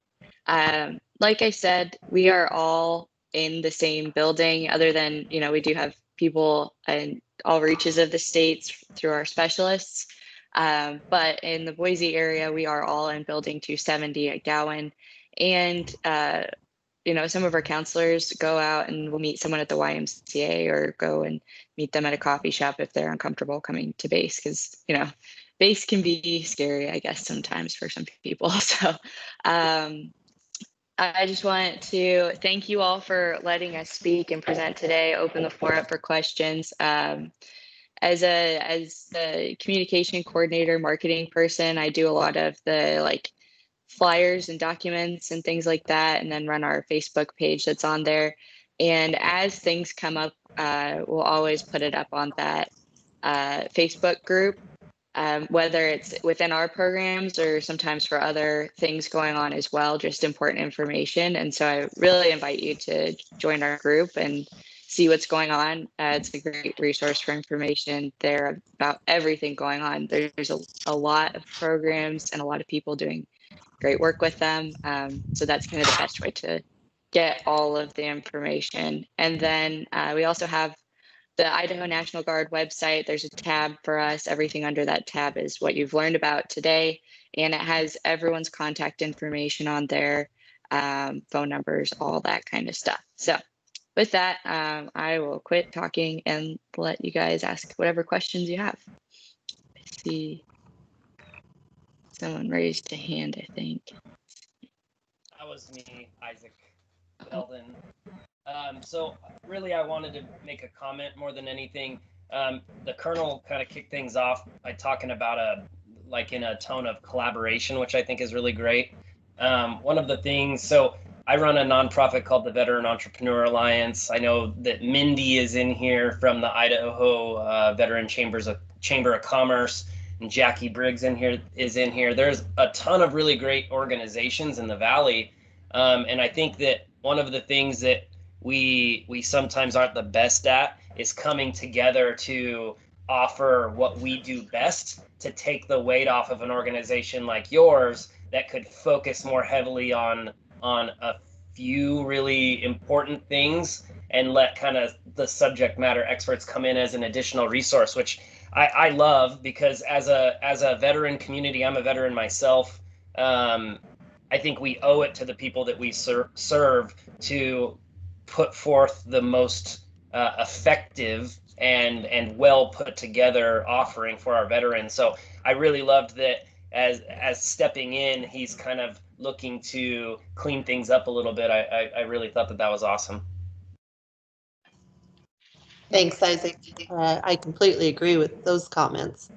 Like I said, we are all in the same building, other than, you know, we do have people in all reaches of the states through our specialists. But in the Boise area, we are all in building 270 at Gowen. And, you know, some of our counselors go out and we'll meet someone at the YMCA or go and meet them at a coffee shop if they're uncomfortable coming to base, because, you know, base can be scary, I guess, sometimes for some people. So I just want to thank you all for letting us speak and present today, open the floor up for questions. As the communication coordinator, marketing person, I do a lot of the like flyers and documents and things like that, and then run our Facebook page that's on there. And as things come up, we'll always put it up on that Facebook group, whether it's within our programs or sometimes for other things going on as well, just important information. And so I really invite you to join our group and see what's going on. It's a great resource for information there about everything going on. There's a lot of programs and a lot of people doing great work with them. So that's kind of the best way to get all of the information. And then we also have the Idaho National Guard website. There's a tab for us. Everything under that tab is what you've learned about today. And it has everyone's contact information on there, phone numbers, all that kind of stuff. So with that, I will quit talking and let you guys ask whatever questions you have. I see someone raised a hand, I think. That was me, Isaac Belden. So really, I wanted to make a comment more than anything. The Colonel kind of kicked things off by talking about in a tone of collaboration, which I think is really great. One of the things, so I run a nonprofit called the Veteran Entrepreneur Alliance. I know that Mindy is in here from the Idaho Veteran Chamber of Commerce. and Jackie Briggs is in here. There's a ton of really great organizations in the Valley, and I think that one of the things that we sometimes aren't the best at is coming together to offer what we do best, to take the weight off of an organization like yours that could focus more heavily on a few really important things and let kind of the subject matter experts come in as an additional resource, which I love, because as a veteran community, I'm a veteran myself. I think we owe it to the people that we serve to put forth the most effective and well put together offering for our veterans. So I really loved that as stepping in, he's kind of looking to clean things up a little bit. I really thought that was awesome. Thanks, Isaac. I completely agree with those comments.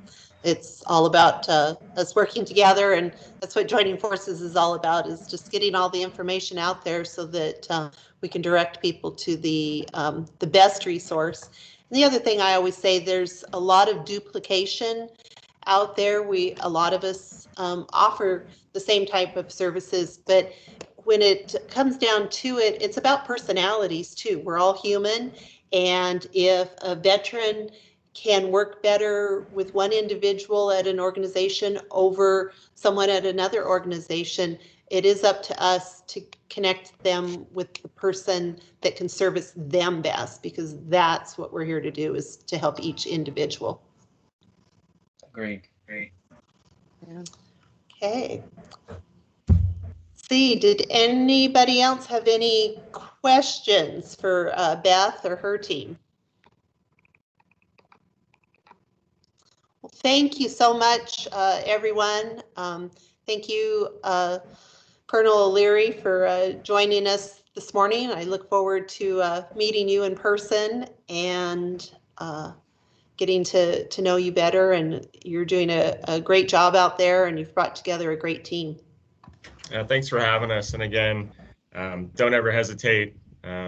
It's all about us working together, and that's what joining forces is all about, is just getting all the information out there so that we can direct people to the best resource. And the other thing I always say, there's a lot of duplication out there. A lot of us offer the same type of services, but when it comes down to it, it's about personalities too. We're all human, and if a veteran can work better with one individual at an organization over someone at another organization, it is up to us to connect them with the person that can service them best, because that's what we're here to do, is to help each individual. Agreed. Great. Okay. See, did anybody else have any questions for Beth or her team? Well, thank you so much, everyone. Thank you, Colonel O'Leary, for joining us this morning. I look forward to meeting you in person and getting to know you better. And you're doing a great job out there, and you've brought together a great team. Thanks for having us. And again, don't ever hesitate.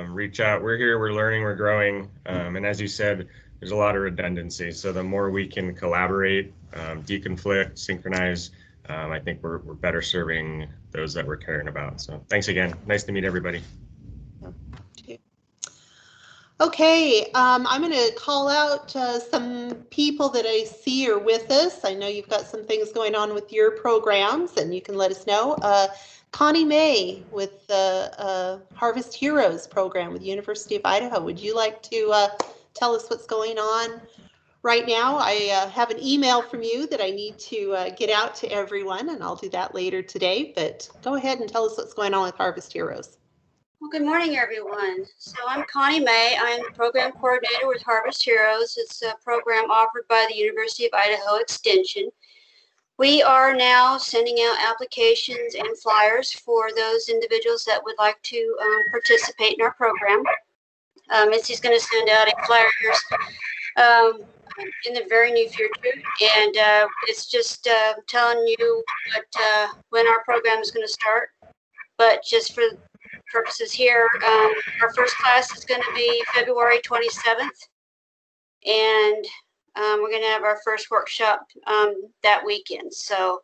Reach out. We're here, we're learning, we're growing. And as you said, there's a lot of redundancy. So the more we can collaborate, deconflict, synchronize, I think we're better serving those that we're caring about. So thanks again. Nice to meet everybody. Okay, I'm going to call out some people that I see are with us. I know you've got some things going on with your programs, and you can let us know. Connie May with the Harvest Heroes program with the University of Idaho. Would you like to tell us what's going on right now? I have an email from you that I need to get out to everyone, and I'll do that later today. But go ahead and tell us what's going on with Harvest Heroes. Well, good morning, everyone. So I'm Connie May. I'm the program coordinator with Harvest Heroes. It's a program offered by the University of Idaho Extension. We are now sending out applications and flyers for those individuals that would like to participate in our program. Mitzi's going to send out a flyer here in the very near future, and it's just telling you when our program is going to start. But just for purposes here, our first class is going to be February 27th, and we're going to have our first workshop that weekend. So,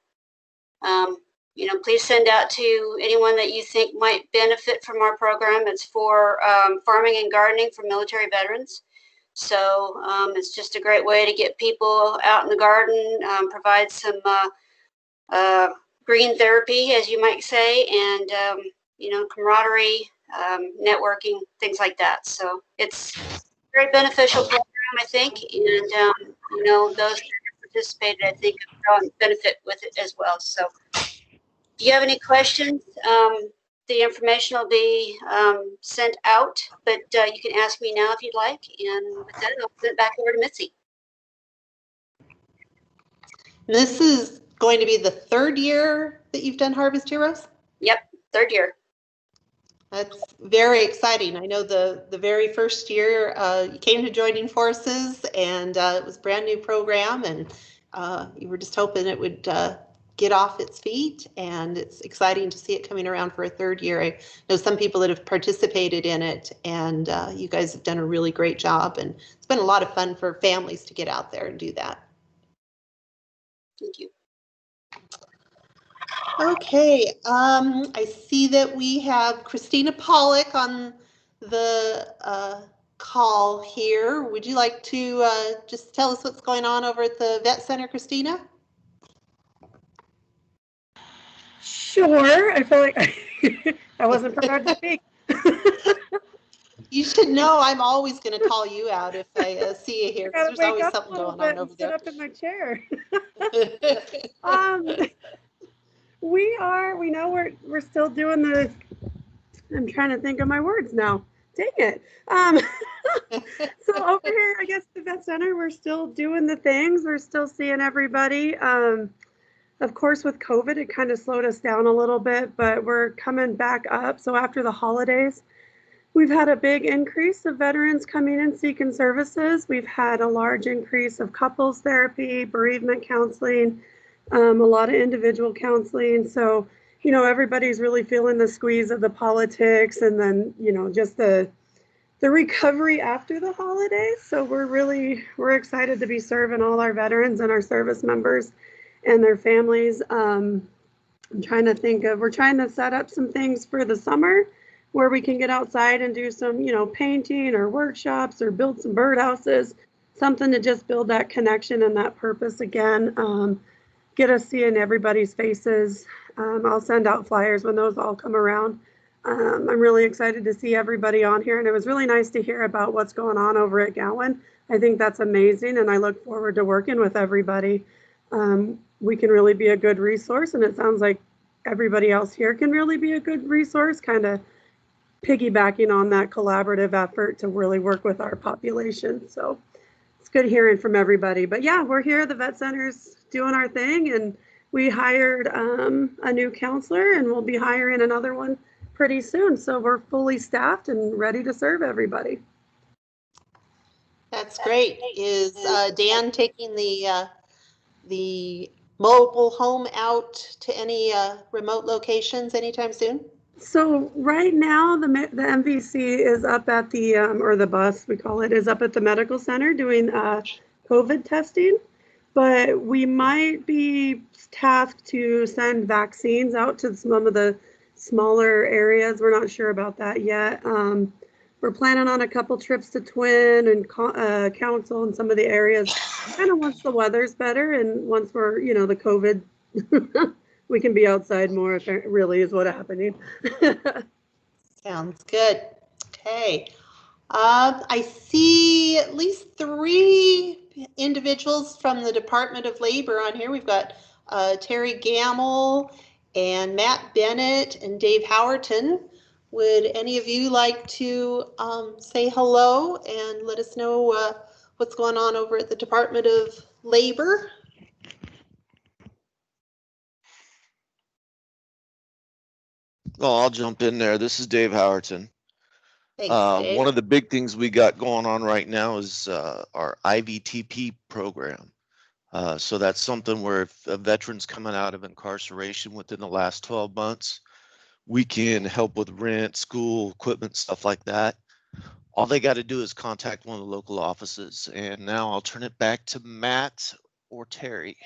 please send out to anyone that you think might benefit from our program. It's for farming and gardening for military veterans. So it's just a great way to get people out in the garden, provide some green therapy, as you might say, and camaraderie, networking, things like that. So it's a very beneficial program, I think, and those that participated, I think, benefit with it as well. So if you have any questions, the information will be sent out, but you can ask me now if you'd like. And with that, I'll send it back over to Mitzi. This is going to be the third year that you've done Harvest Heroes? Yep, third year. That's very exciting. I know the very first year you came to Joining Forces, and it was a brand new program, and you were just hoping it would get off its feet, and it's exciting to see it coming around for a third year. I know some people that have participated in it, and you guys have done a really great job, and it's been a lot of fun for families to get out there and do that. Thank you. Okay, I see that we have Christina Pollock on the call here. Would you like to just tell us what's going on over at the Vet Center, Christina? Sure. I feel like I wasn't prepared to speak. You should know I'm always going to call you out if I see you here, because Gotta there's wake always up something a little going bit on and over sit there. up in my chair. um, we know we're still doing the. I'm trying to think of my words now. Dang it. So over here, I guess the Vet Center, we're still doing the things. We're still seeing everybody. Of course, with COVID, it kind of slowed us down a little bit, but we're coming back up. So after the holidays, we've had a big increase of veterans coming in seeking services. We've had a large increase of couples therapy, bereavement counseling, a lot of individual counseling. So, you know, everybody's really feeling the squeeze of the politics and then, you know, just the recovery after the holidays. So we're excited to be serving all our veterans and our service members and their families. I'm trying to think of, we're trying to set up some things for the summer where we can get outside and do some, you know, painting or workshops or build some birdhouses, something to just build that connection and that purpose again. Get us seeing everybody's faces. I'll send out flyers when those all come around. I'm really excited to see everybody on here, and it was really nice to hear about what's going on over at Gowen. I think that's amazing, and I look forward to working with everybody. We can really be a good resource, and it sounds like everybody else here can really be a good resource, kind of piggybacking on that collaborative effort to really work with our population. So it's good hearing from everybody. But yeah, we're here, the Vet Center's doing our thing, and we hired a new counselor, and we'll be hiring another one pretty soon. So we're fully staffed and ready to serve everybody. That's great. Is Dan taking the mobile home out to any remote locations anytime soon? So right now, the MVC is up at the, or the bus, we call it, is up at the medical center doing COVID testing. But we might be tasked to send vaccines out to some of the smaller areas. We're not sure about that yet. We're planning on a couple trips to Twin and Council and some of the areas, kind of once the weather's better and once we're, you know, the COVID, we can be outside more if it really is what's happening. Sounds good. Okay. I see at least 3 individuals from the Department of Labor on here. We've got Terry Gamble and Matt Bennett and Dave Howerton. Would any of you like to say hello and let us know what's going on over at the Department of Labor? Oh, I'll jump in there. This is Dave Howerton. Thanks, Dave. One of the big things we got going on right now is our IVTP program. So that's something where if a veteran's coming out of incarceration within the last 12 months, we can help with rent, school, equipment, stuff like that. All they got to do is contact one of the local offices. And now I'll turn it back to Matt or Terry.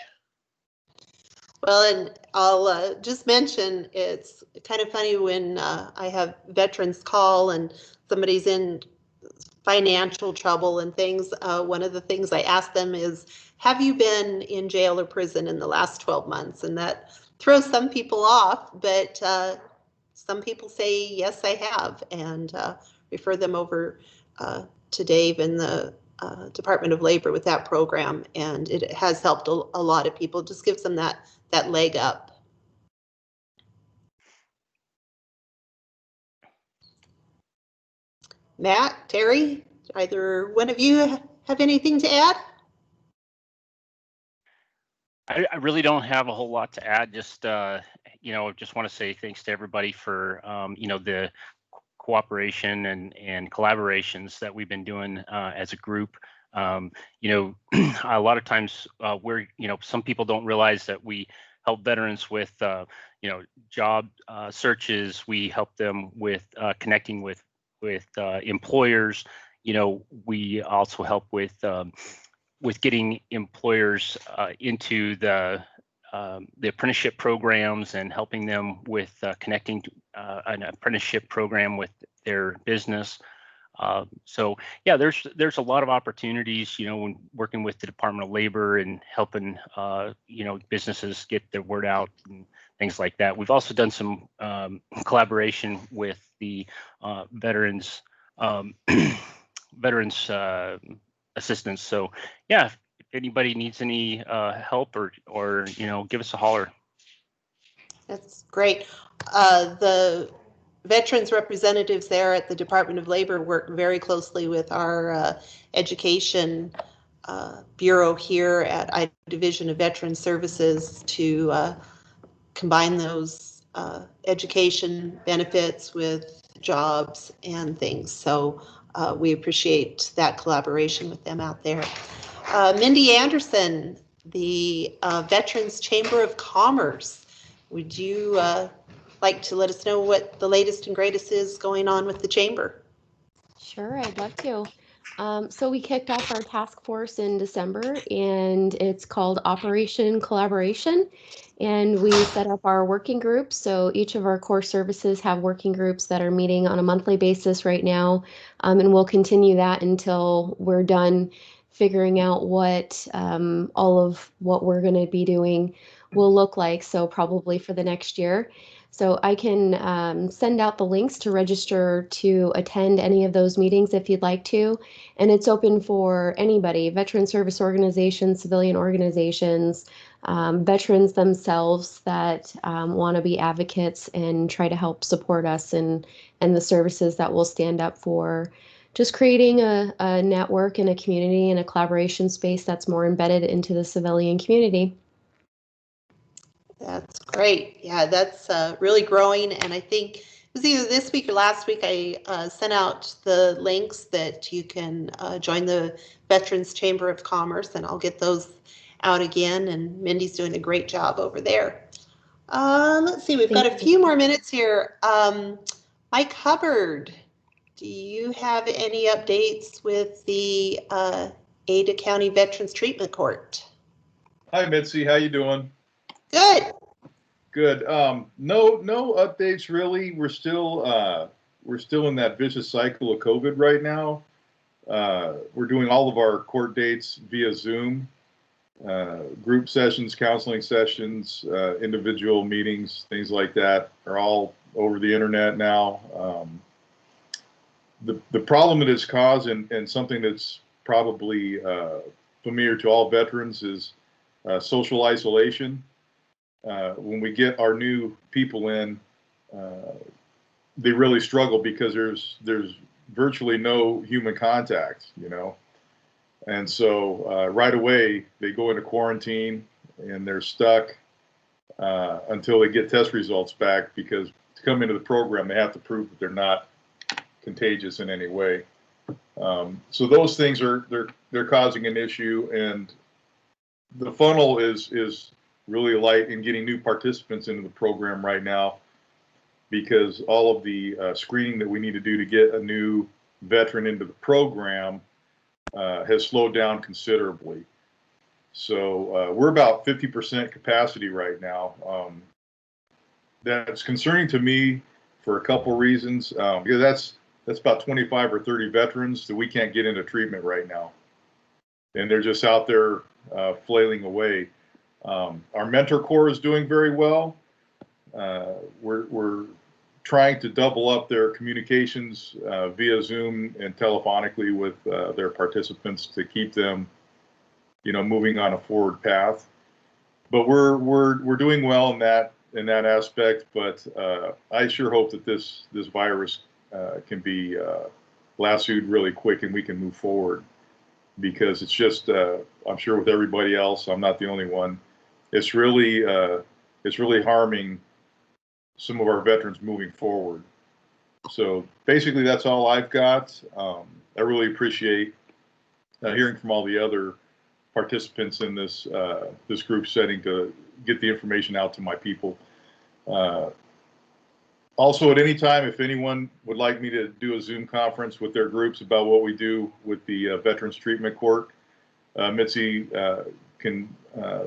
Well, and I'll just mention, it's kind of funny when I have veterans call and somebody's in financial trouble and things. One of the things I ask them is, have you been in jail or prison in the last 12 months? And that throws some people off, but some people say, yes, I have, and refer them over to Dave and the Department of Labor with that program. And it has helped a lot of people, just gives them that leg up. Matt, Terry, either one of you have anything to add? I really don't have a whole lot to add. Just just want to say thanks to everybody for the cooperation and collaborations that we've been doing as a group. A lot of times we're some people don't realize that we help veterans with job searches. We help them with connecting with employers. We also help with with getting employers into the apprenticeship programs and helping them with connecting an apprenticeship program with their business. So yeah, there's a lot of opportunities, you know, when working with the Department of Labor and helping, you know, businesses get their word out and things like that. We've also done some collaboration with the veterans assistance. So yeah, if anybody needs any help or you know, give us a holler. That's great. The veterans representatives there at the Department of Labor work very closely with our education bureau here at Idaho Division of Veteran Services to combine those education benefits with jobs and things. So we appreciate that collaboration with them out there. Mindy Anderson, the Veterans Chamber of Commerce. Would you like to let us know what the latest and greatest is going on with the chamber? Sure, I'd love to. So we kicked off our task force in December, and it's called Operation Collaboration. And we set up our working groups. So each of our core services have working groups that are meeting on a monthly basis right now. And we'll continue that until we're done figuring out what all of what we're going to be doing will look like. So probably for the next year. So I can send out the links to register to attend any of those meetings if you'd like to. And it's open for anybody, veteran service organizations, civilian organizations, veterans themselves that want to be advocates and try to help support us and the services that will stand up for just creating a network and a community and a collaboration space that's more embedded into the civilian community. That's great. Yeah, that's really growing. And I think it was either this week or last week, I sent out the links that you can join the Veterans Chamber of Commerce, and I'll get those out again. And Mindy's doing a great job over there. Let's see, we've got a few more minutes here. Mike Hubbard, do you have any updates with the Ada County Veterans Treatment Court? Hi, Mitzi. How you doing? Good. Good. No updates really. We're still in that vicious cycle of COVID right now. We're doing all of our court dates via Zoom, group sessions, counseling sessions, individual meetings, things like that are all over the internet now. The problem it has caused, and something that's probably familiar to all veterans, is social isolation. When we get our new people in, they really struggle because there's virtually no human contact, you know. And so right away they go into quarantine and they're stuck until they get test results back, because to come into the program they have to prove that they're not contagious in any way. So those things they're causing an issue, and the funnel is really light in getting new participants into the program right now, because all of the screening that we need to do to get a new veteran into the program has slowed down considerably. So we're about 50% capacity right now. That's concerning to me for a couple reasons, because that's about 25 or 30 veterans that we can't get into treatment right now, and they're just out there flailing away. Our mentor corps is doing very well. We're trying to double up their communications via Zoom and telephonically with their participants to keep them, you know, moving on a forward path. But we're doing well in that aspect. But I sure hope that this virus can be lassoed really quick and we can move forward, because it's just I'm sure with everybody else, I'm not the only one. It's really harming some of our veterans moving forward. So basically, that's all I've got. I really appreciate hearing from all the other participants in this group setting to get the information out to my people. Also, at any time, if anyone would like me to do a Zoom conference with their groups about what we do with the Veterans Treatment Court, Mitzi can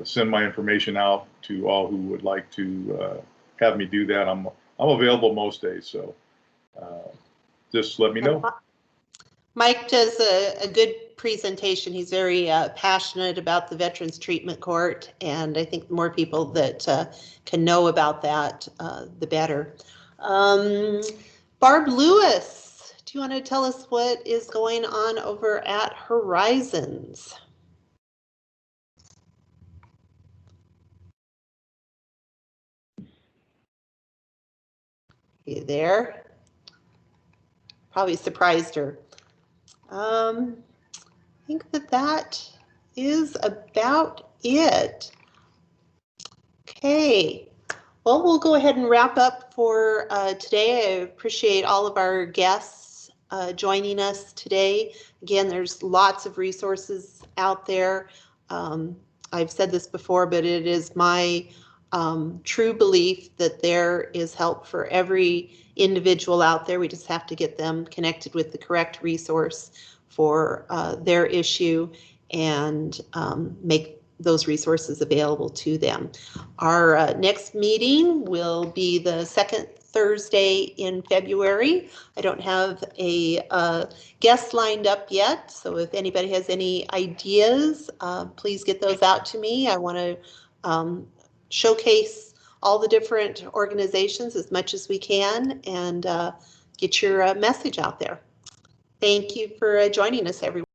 send my information out to all who would like to have me do that. I'm available most days, so just let me know. Mike does a good presentation. He's very passionate about the Veterans Treatment Court, and I think the more people that can know about that, the better. Barb Lewis, do you want to tell us what is going on over at Horizons? You there? Probably surprised her. I think that is about it. Okay, well, we'll go ahead and wrap up for today. I appreciate all of our guests joining us today. Again, there's lots of resources out there. I've said this before, but it is my true belief that there is help for every individual out there. We just have to get them connected with the correct resource for their issue and make those resources available to them. Our next meeting will be the second Thursday in February. I don't have a guest lined up yet, so if anybody has any ideas, please get those out to me. I want to showcase all the different organizations as much as we can and get your message out there. Thank you for joining us, everyone.